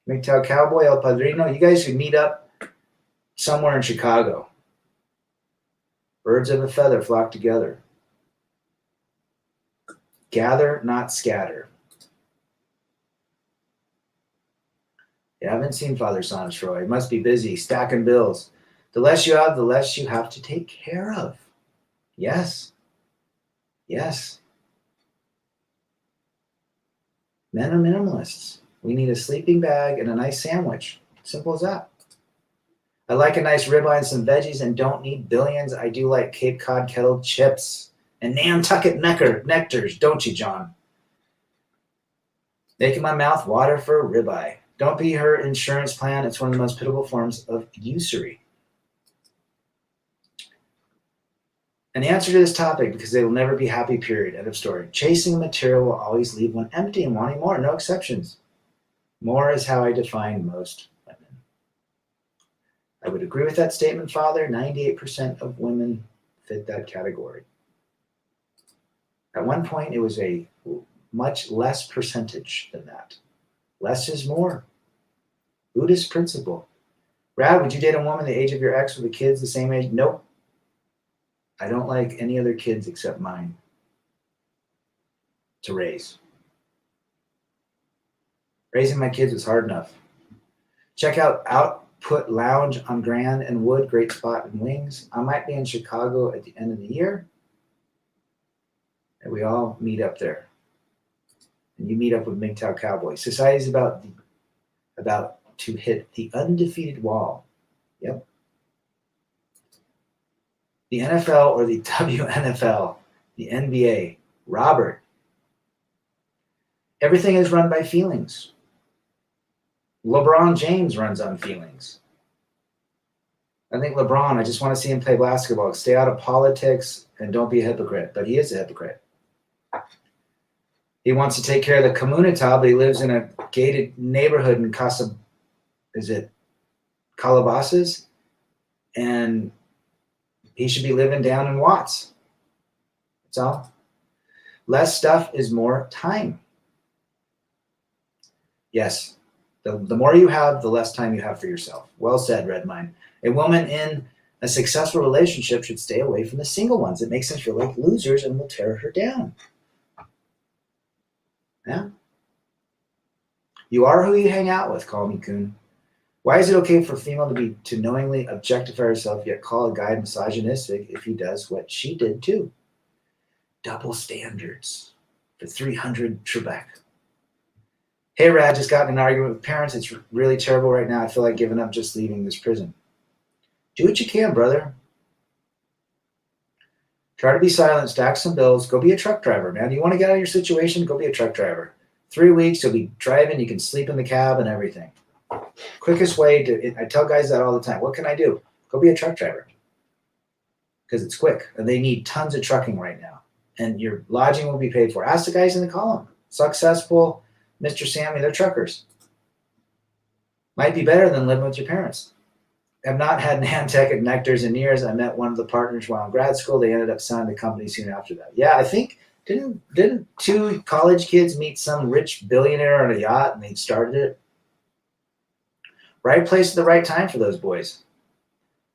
MGTOW Cowboy, El Padrino. You guys should meet up somewhere in Chicago. Birds of a feather flock together. Gather, not scatter. Yeah, I haven't seen Father Saunders, Troy. He must be busy stacking bills. The less you have, the less you have to take care of. Yes. Yes. Men are minimalists. We need a sleeping bag and a nice sandwich. Simple as that. I like a nice ribeye and some veggies and don't need billions. I do like Cape Cod kettle chips and Nantucket nectars, don't you, John? Making my mouth water for a ribeye. Don't be her insurance plan. It's one of the most pitiable forms of usury. An answer to this topic, because they will never be happy, period. End of story. Chasing material will always leave one empty and wanting more. No exceptions. More is how I define most women. I would agree with that statement, Father. 98% of women fit that category. At one point, it was a much less percentage than that. Less is more. Buddhist principle. Brad, would you date a woman the age of your ex with the kids the same age? Nope. I don't like any other kids except mine to raise. Raising my kids was hard enough. Check out Output Lounge on Grand and Wood. Great spot in Wings. I might be in Chicago at the end of the year. And we all meet up there. And you meet up with MGTOW Cowboys. Society's about to hit the undefeated wall. Yep. The NFL or the WNFL, the NBA. Robert. Everything is run by feelings. LeBron James runs on feelings. I think LeBron, I just want to see him play basketball. Stay out of politics and don't be a hypocrite. But he is a hypocrite. He wants to take care of the comunidad, but he lives in a gated neighborhood in Calabasas? And he should be living down in Watts. That's all. Less stuff is more time. Yes. The more you have, the less time you have for yourself. Well said, Redmine. A woman in a successful relationship should stay away from the single ones. It makes them feel like losers and will tear her down. Yeah. You are who you hang out with, call me coon. Why is it okay for a female to knowingly objectify herself yet call a guy misogynistic if he does what she did too? Double standards for 300 Trebek. Hey, Rad, just got in an argument with parents. It's really terrible right now. I feel like giving up, just leaving this prison. Do what you can, brother. Try to be silent, stack some bills. Go be a truck driver, man. You want to get out of your situation? Go be a truck driver. 3 weeks, you'll be driving. You can sleep in the cab and everything. Quickest way I tell guys that all the time. What can I do? Go be a truck driver. Because it's quick. And they need tons of trucking right now. And your lodging will be paid for. Ask the guys in the column. Successful Mr. Sammy, they're truckers. Might be better than living with your parents. I've not had Nantech at Nectar's in years. I met one of the partners while in grad school. They ended up signing the company soon after that. Yeah, I think, didn't 2 college kids meet some rich billionaire on a yacht and they started it? Right place at the right time for those boys.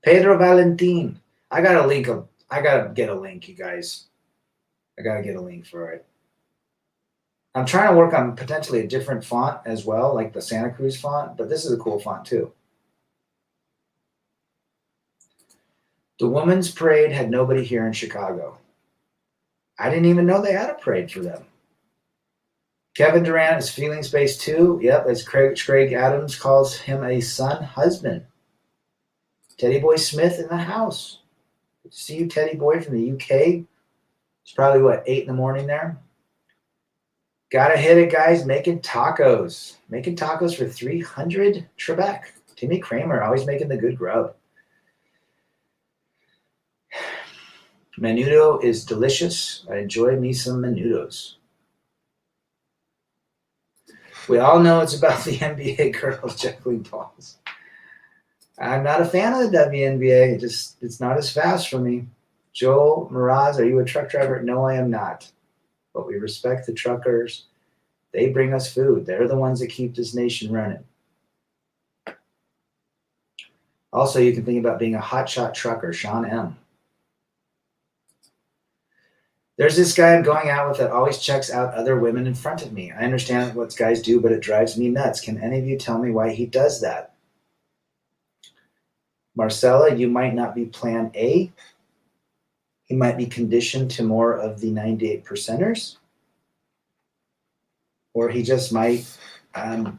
Pedro Valentin. I got to get a link, you guys. I got to get a link for it. I'm trying to work on potentially a different font as well, like the Santa Cruz font, but this is a cool font too. The Women's Parade had nobody here in Chicago. I didn't even know they had a parade for them. Kevin Durant is feelings-based too. Yep, as Craig Adams calls him a son husband. Teddy Boy Smith in the house. Good to see you, Teddy Boy from the UK. It's probably, 8 in the morning there? Gotta hit it, guys. Making tacos. Making tacos for 300 Trebek. Timmy Kramer, always making the good grub. Menudo is delicious. I enjoy me some menudos. We all know it's about the NBA girls juggling balls. I'm not a fan of the WNBA. It's not as fast for me. Joel Miraz, are you a truck driver? No, I am not. But we respect the truckers. They bring us food. They're the ones that keep this nation running. Also, you can think about being a hotshot trucker, Sean M. There's this guy I'm going out with that always checks out other women in front of me. I understand what guys do, but it drives me nuts. Can any of you tell me why he does that? Marcella, you might not be plan A. He might be conditioned to more of the 98 percenters. Or he just might tell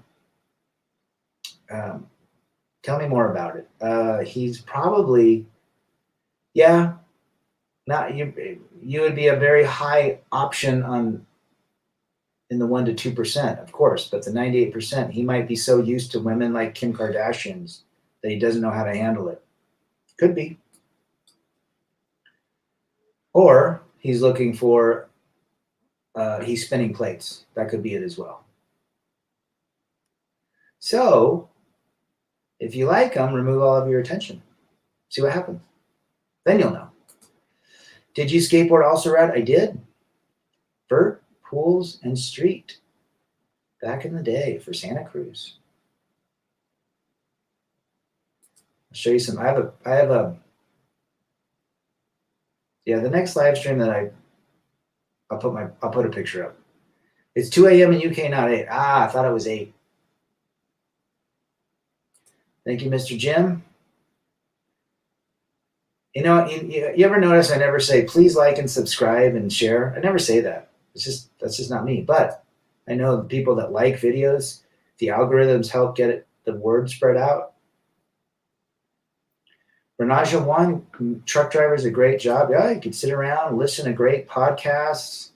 me more about it. He's probably, not you would be a very high option in the 1 to 2%, of course, but the 98%, he might be so used to women like Kim Kardashian's that he doesn't know how to handle it. Could be. Or he's looking for, he's spinning plates. That could be it as well. So, if you like him, remove all of your attention. See what happens. Then you'll know. Did you skateboard also, Rad? I did. Vert, pools, and street. Back in the day for Santa Cruz. I'll show you some. I have a. Yeah, the next live stream that I'll put a picture up. It's 2 a.m. in UK, not 8. I thought it was 8. Thank you, Mr. Jim. You know, you ever notice I never say, please like and subscribe and share? I never say that. That's just not me. But I know the people that like videos, the algorithms help get the word spread out. Renaja One, truck driver is a great job. Yeah, you could sit around, listen to great podcasts.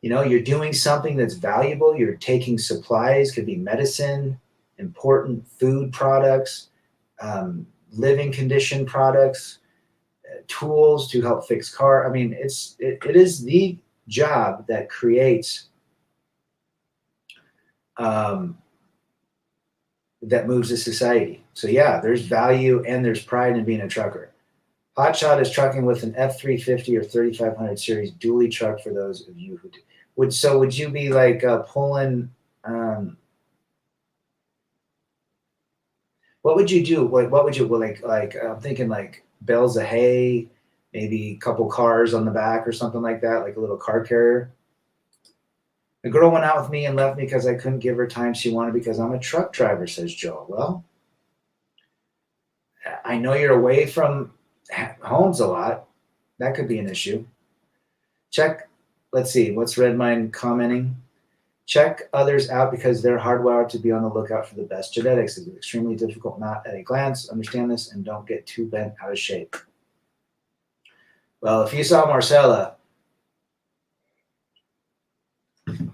You know, you're doing something that's valuable. You're taking supplies, could be medicine, important food products, living condition products, tools to help fix car. I mean, it is the job that creates that moves a society. So yeah, there's value and there's pride in being a trucker. Hotshot is trucking with an F350 or 3500 series dually truck for those of you who do. Would you be like pulling? What would you do? What would you like? I'm thinking like bales of hay, maybe a couple cars on the back or something like that, like a little car carrier. The girl went out with me and left me because I couldn't give her time she wanted because I'm a truck driver, says Joe. Well, I know you're away from homes a lot. That could be an issue. Check. Let's see. What's Redmine commenting? Check others out because they're hardwired to be on the lookout for the best genetics. It's extremely difficult not at a glance. Understand this and don't get too bent out of shape. Well, if you saw Marcella, the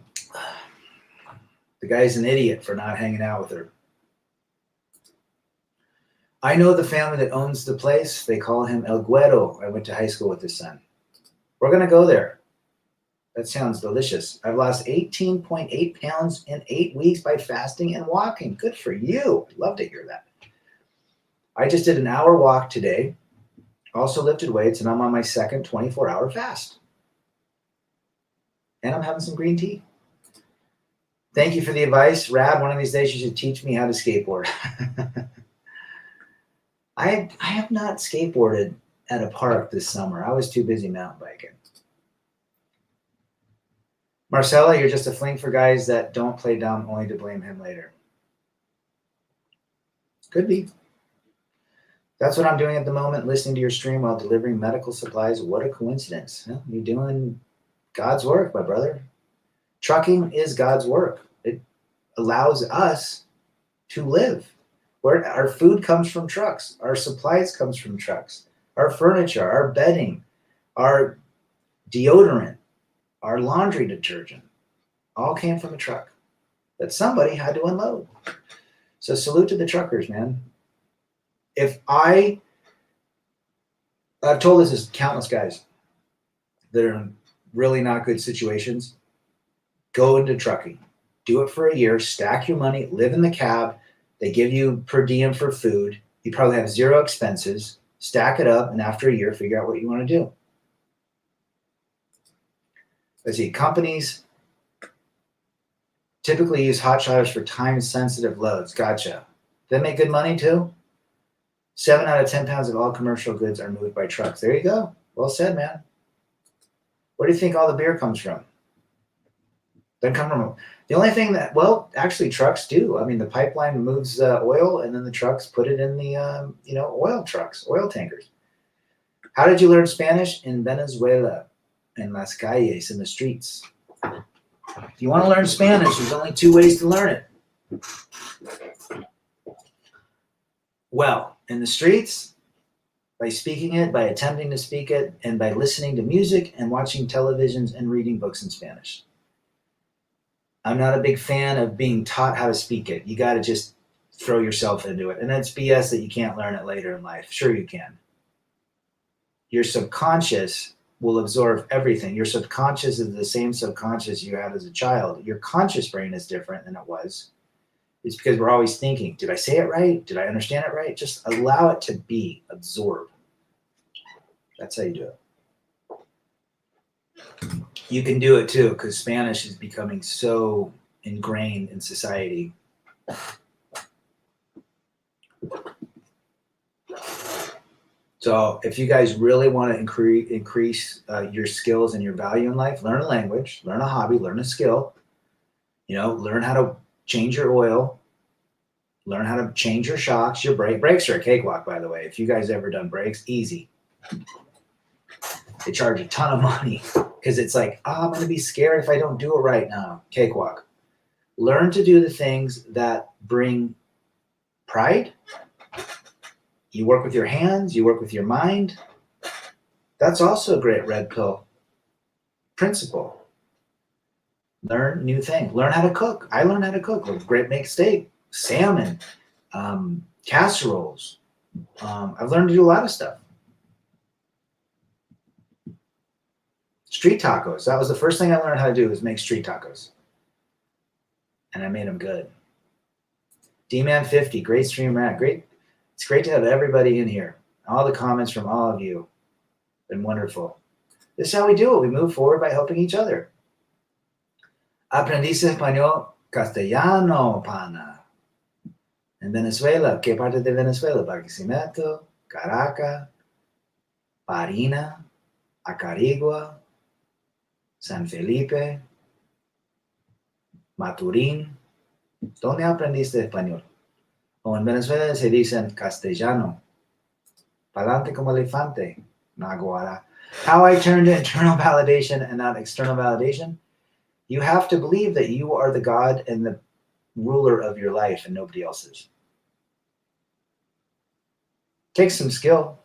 guy's an idiot for not hanging out with her. I know the family that owns the place. They call him El Güero. I went to high school with his son. We're going to go there. That sounds delicious. I've lost 18.8 pounds in 8 weeks by fasting and walking. Good for you. I'd love to hear that. I just did an hour walk today. Also lifted weights, and I'm on my second 24-hour fast. And I'm having some green tea. Thank you for the advice. Rad, one of these days you should teach me how to skateboard. I have not skateboarded at a park this summer. I was too busy mountain biking. Marcella, you're just a fling for guys that don't play dumb only to blame him later. Could be. That's what I'm doing at the moment, listening to your stream while delivering medical supplies. What a coincidence. Huh? You're doing God's work, my brother. Trucking is God's work. It allows us to live. Where our food comes from trucks. Our supplies comes from trucks. Our furniture, our bedding, our deodorant, our laundry detergent, all came from a truck that somebody had to unload. So salute to the truckers, man. I've told this to countless guys that are in really not good situations, go into trucking. Do it for a year, stack your money, live in the cab. They give you per diem for food. You probably have zero expenses. Stack it up, and after a year, figure out what you want to do. Let's see. Companies typically use hotshotters for time-sensitive loads. Gotcha. They make good money too? 7 out of 10 pounds of all commercial goods are moved by trucks. There you go. Well said, man. Where do you think all the beer comes from? Doesn't come from the only thing that, well, actually trucks do. I mean, the pipeline moves oil, and then the trucks put it in the, oil trucks, oil tankers. How did you learn Spanish? In Venezuela, in Las Calles, in the streets. If you want to learn Spanish, there's only 2 ways to learn it. Well, in the streets, by speaking it, by attempting to speak it, and by listening to music and watching televisions and reading books in Spanish. I'm not a big fan of being taught how to speak it. You got to just throw yourself into it. And that's BS that you can't learn it later in life. Sure you can. Your subconscious will absorb everything. Your subconscious is the same subconscious you had as a child. Your conscious brain is different than it was. It's because we're always thinking, did I say it right? Did I understand it right? Just allow it to be absorbed. That's how you do it. You can do it too, because Spanish is becoming so ingrained in society. So if you guys really want to increase your skills and your value in life, learn a language, learn a hobby, learn a skill, learn how to change your oil, Learn how to change your shocks, your brakes are a cakewalk, by the way. If you guys ever done brakes, easy. They charge a ton of money because it's like, oh, I'm going to be scared if I don't do it right now. Cakewalk. Learn to do the things that bring pride. You work with your hands, you work with your mind. That's also a great red pill principle. Learn new things. Learn how to cook. I learned how to cook. Great, make steak, salmon, casseroles. I've learned to do a lot of stuff. Street tacos. That was the first thing I learned how to do, was make street tacos. And I made them good. D-Man 50, great stream rat. Great. It's great to have everybody in here. All the comments from all of you. Been wonderful. This is how we do it. We move forward by helping each other. Aprendiste español castellano, pana. En Venezuela, ¿qué parte de Venezuela? Barquisimeto, Caracas, Parina, Acarigua, San Felipe, Maturín. ¿Dónde aprendiste español? O en Venezuela se dicen castellano. Palante como elefante. Naguara. How I turn to internal validation and not external validation. You have to believe that you are the God and the ruler of your life and nobody else is. Takes some skill.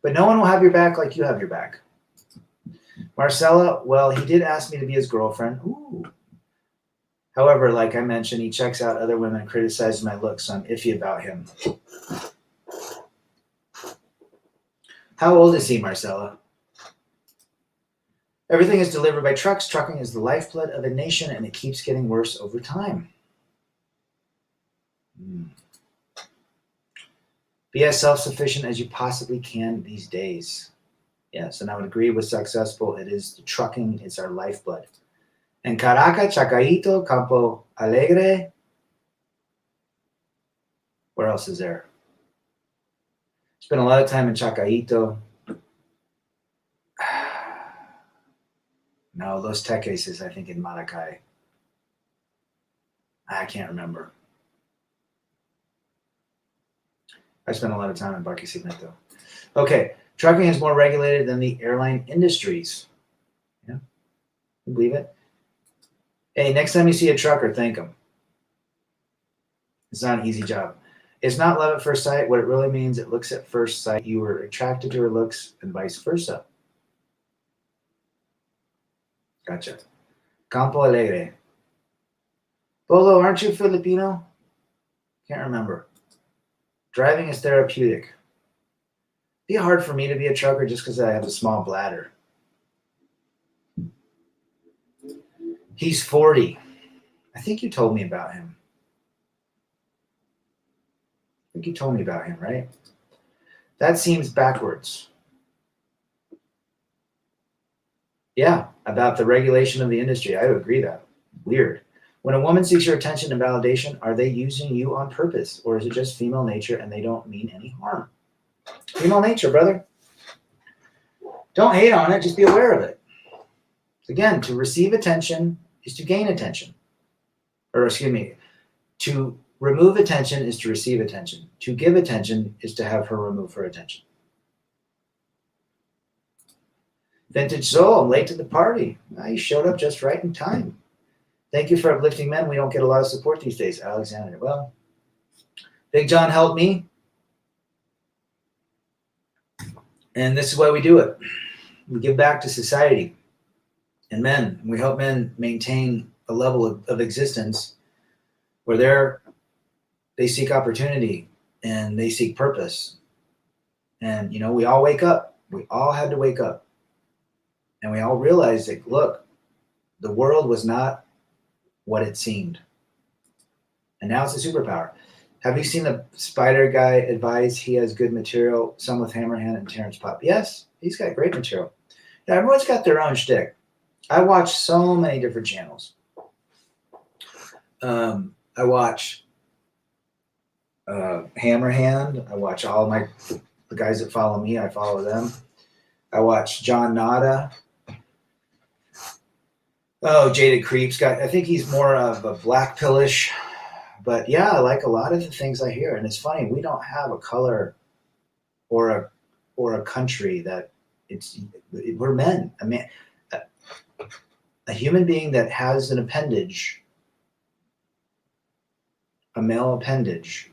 But no one will have your back like you have your back. Marcella, well, he did ask me to be his girlfriend. Ooh. However, like I mentioned, he checks out other women and criticizes my looks, so I'm iffy about him. How old is he, Marcella? Everything is delivered by trucks. Trucking is the lifeblood of a nation, and it keeps getting worse over time. Be as self-sufficient as you possibly can these days. Yes, and I would agree with successful. It is the trucking. It's our lifeblood. En Caracas, Chacaito, Campo Alegre. Where else is there? Spent a lot of time in Chacaito. No, Los Teques is, I think, in Maracay. I can't remember. I spent a lot of time in Barquisimeto. Okay, trucking is more regulated than the airline industries. Yeah, you believe it? Hey, next time you see a trucker, thank him. It's not an easy job. It's not love at first sight. What it really means, it looks at first sight. You were attracted to her looks and vice versa. Gotcha. Campo Alegre. Bolo, aren't you Filipino? Can't remember. Driving is therapeutic. It'd be hard for me to be a trucker just because I have a small bladder. He's 40. I think you told me about him. I think you told me about him, right? That seems backwards. Yeah, about the regulation of the industry. I would agree that. Weird. When a woman seeks your attention and validation, are they using you on purpose? Or is it just female nature and they don't mean any harm? Female nature, brother. Don't hate on it. Just be aware of it. Again, to receive attention is to gain attention. Or excuse me, to remove attention is to receive attention. To give attention is to have her remove her attention. Vintage Soul, I'm late to the party. You showed up just right in time. Thank you for uplifting men. We don't get a lot of support these days, Alexander. Well, Big John helped me. And this is why we do it. We give back to society and men. We help men maintain a level of existence where they seek opportunity and they seek purpose. And, you know, we all wake up. We all had to wake up. And we all realized that, look, the world was not what it seemed. And now it's a superpower. Have you seen the Spider guy advise he has good material, some with Hammerhand and Terrence Pop? Yes, he's got great material. Now, everyone's got their own shtick. I watch so many different channels. I watch Hammerhand. I watch all the guys that follow me. I follow them. I watch John Nada. Oh, Jaded Creeps guy. I think he's more of a black pillish But yeah, like a lot of the things I hear, and it's funny, we don't have a color or a country that we're men. I mean, a human being that has an appendage, a male appendage,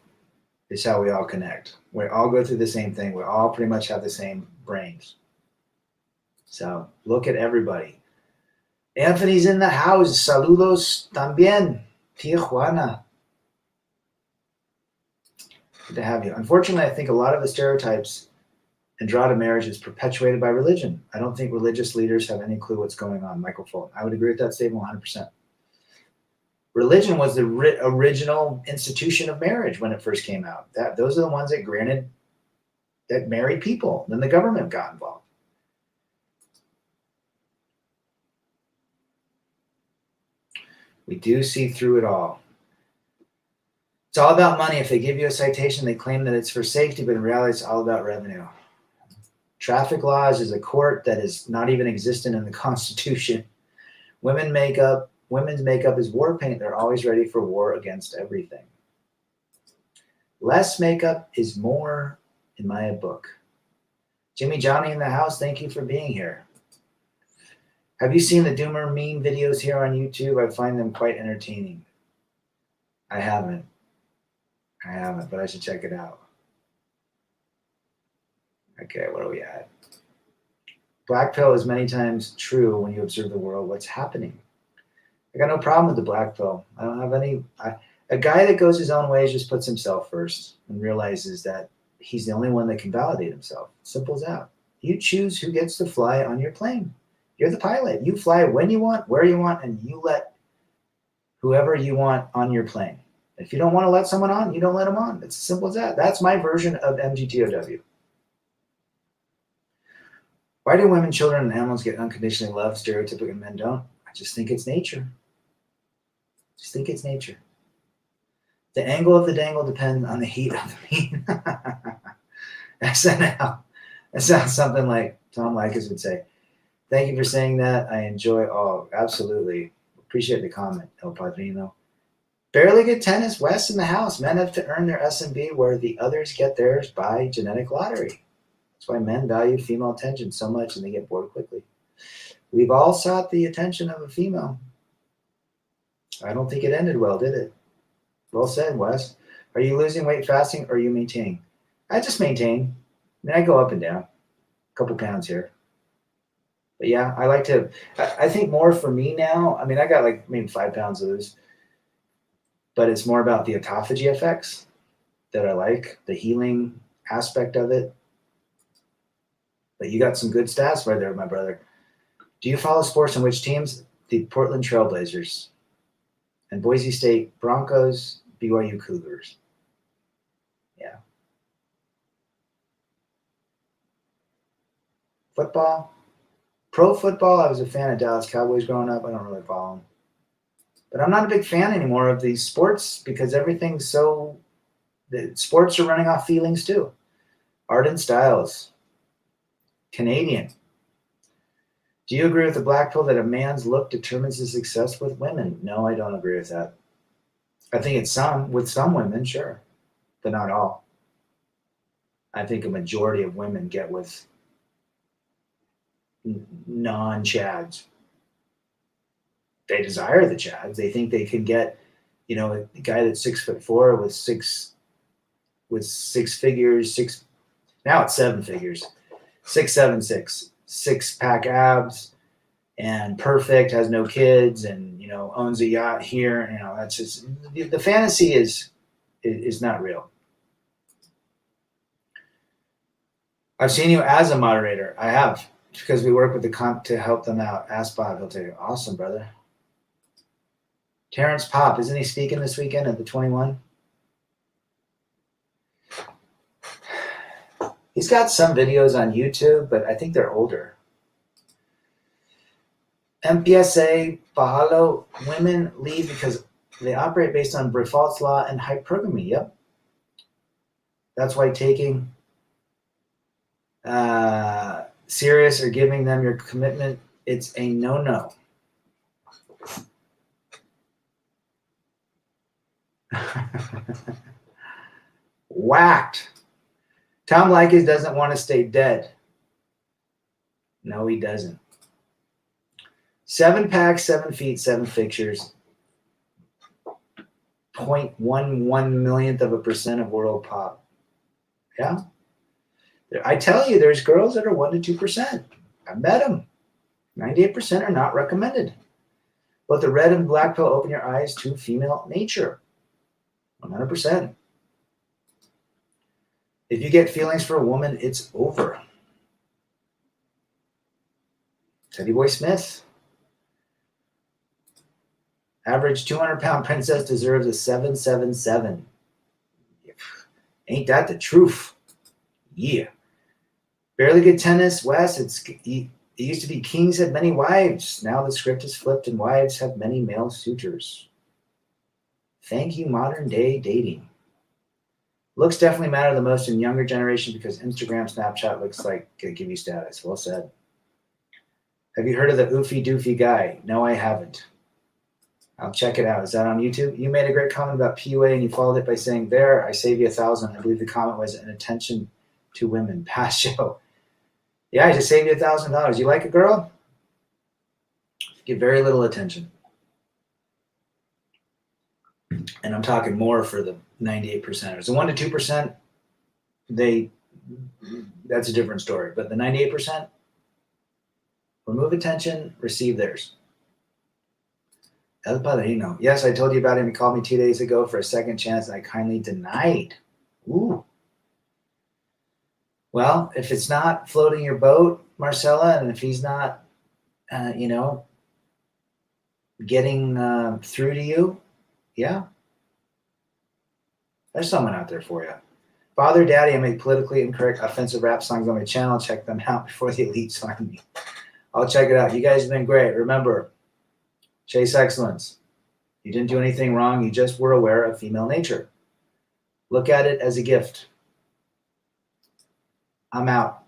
is how we all connect. We all go through the same thing. We all pretty much have the same brains. So look at everybody. Anthony's in the house. Saludos también. Tijuana. Good to have you. Unfortunately, I think a lot of the stereotypes and draw to marriage is perpetuated by religion. I don't think religious leaders have any clue what's going on. Michael Fulton. I would agree with that statement 100%. Religion was the original institution of marriage when it first came out. Those are the ones that married people. Then the government got involved. We do see through it all. It's all about money. If they give you a citation, they claim that it's for safety, but in reality, it's all about revenue. Traffic laws is a court that is not even existent in the Constitution. Women's makeup is war paint. They're always ready for war against everything. Less makeup is more, in my book. Jimmy Johnny in the house, thank you for being here. Have you seen the Doomer meme videos here on YouTube? I find them quite entertaining. I haven't, but I should check it out. Okay, what are we at? Black pill is many times true when you observe the world. What's happening? I got no problem with the black pill. I don't have any. A guy that goes his own ways just puts himself first and realizes that he's the only one that can validate himself. Simple as that. You choose who gets to fly on your plane. You're the pilot. You fly when you want, where you want, and you let whoever you want on your plane. If you don't want to let someone on, you don't let them on. It's as simple as that. That's my version of MGTOW. Why do women, children, and animals get unconditionally loved, stereotypically, and men don't? I just think it's nature. The angle of the dangle depends on the heat of the meat. SNL. That sounds something like Tom Likas would say. Thank you for saying that. I enjoy all. Absolutely. Appreciate the comment, El Padrino. Barely good tennis. West in the house. Men have to earn their S&B where the others get theirs by genetic lottery. That's why men value female attention so much and they get bored quickly. We've all sought the attention of a female. I don't think it ended well, did it? Well said, Wes. Are you losing weight fasting or are you maintaining? I just maintain. I mean, I go up and down. A couple pounds here. But yeah, I think more for me now. I mean, I got like maybe 5 pounds to lose. But it's more about the autophagy effects that I like, the healing aspect of it. But you got some good stats right there, my brother. Do you follow sports and which teams? The Portland Trailblazers and Boise State Broncos, BYU Cougars. Yeah. Football. Pro football, I was a fan of Dallas Cowboys growing up. I don't really follow them. But I'm not a big fan anymore of these sports because everything's so... The sports are running off feelings too. Art and styles. Canadian. Do you agree with the black pill that a man's look determines his success with women? No, I don't agree with that. I think it's with some women, sure, but not all. I think a majority of women get with non-chads. They desire the chads. They think they can get, a guy that's 6'4" with six figures, now it's 7 figures, 6'7", 6-pack abs, and perfect, has no kids, and owns a yacht here. That's just the fantasy is not real. I've seen you as a moderator. I have, because we work with the comp to help them out. Ask Bob, he'll tell you. Awesome, brother. Terrence Pop, isn't he speaking this weekend at the 21? He's got some videos on YouTube, but I think they're older. MPSA, Bahalo, women leave because they operate based on Brifault's law and hypergamy. Yep. That's why taking serious or giving them your commitment, it's a no-no. Whacked. Tom Likas doesn't want to stay dead. No, he doesn't. 7 packs, 7 feet, 7 fixtures. 0.11 millionth of a percent of world pop. Yeah. I tell you, there's girls that are 1% to 2%. I met them. 98% are not recommended. But the red and black pill open your eyes to female nature. 100%. If you get feelings for a woman, it's over. Teddy Boy Smith. Average 200-pound princess deserves a 777. Ain't that the truth? Yeah. Barely good tennis, Wes. It used to be kings had many wives. Now the script is flipped and wives have many male suitors. Thank you, modern day dating. Looks definitely matter the most in younger generation because Instagram, Snapchat looks like they give you status. Well said. Have you heard of the Oofy Doofy guy? No, I haven't. I'll check it out. Is that on YouTube? You made a great comment about PUA and you followed it by saying, there, I save you $1,000. I believe the comment was an attention to women. Past show. Yeah, I just saved you $1,000. You like a girl? Give very little attention. And I'm talking more for the 98%ers. The 1% to 2%, that's a different story. But the 98%, remove attention, receive theirs. El Padrino. Yes, I told you about him. He called me 2 days ago for a second chance, and I kindly denied. Ooh. Well, if it's not floating your boat, Marcella, and if he's not, getting through to you, yeah, there's someone out there for you. Father, Daddy, I make politically incorrect offensive rap songs on my channel. Check them out before the elites find me. I'll check it out. You guys have been great. Remember, chase excellence. You didn't do anything wrong. You just were aware of female nature. Look at it as a gift. I'm out.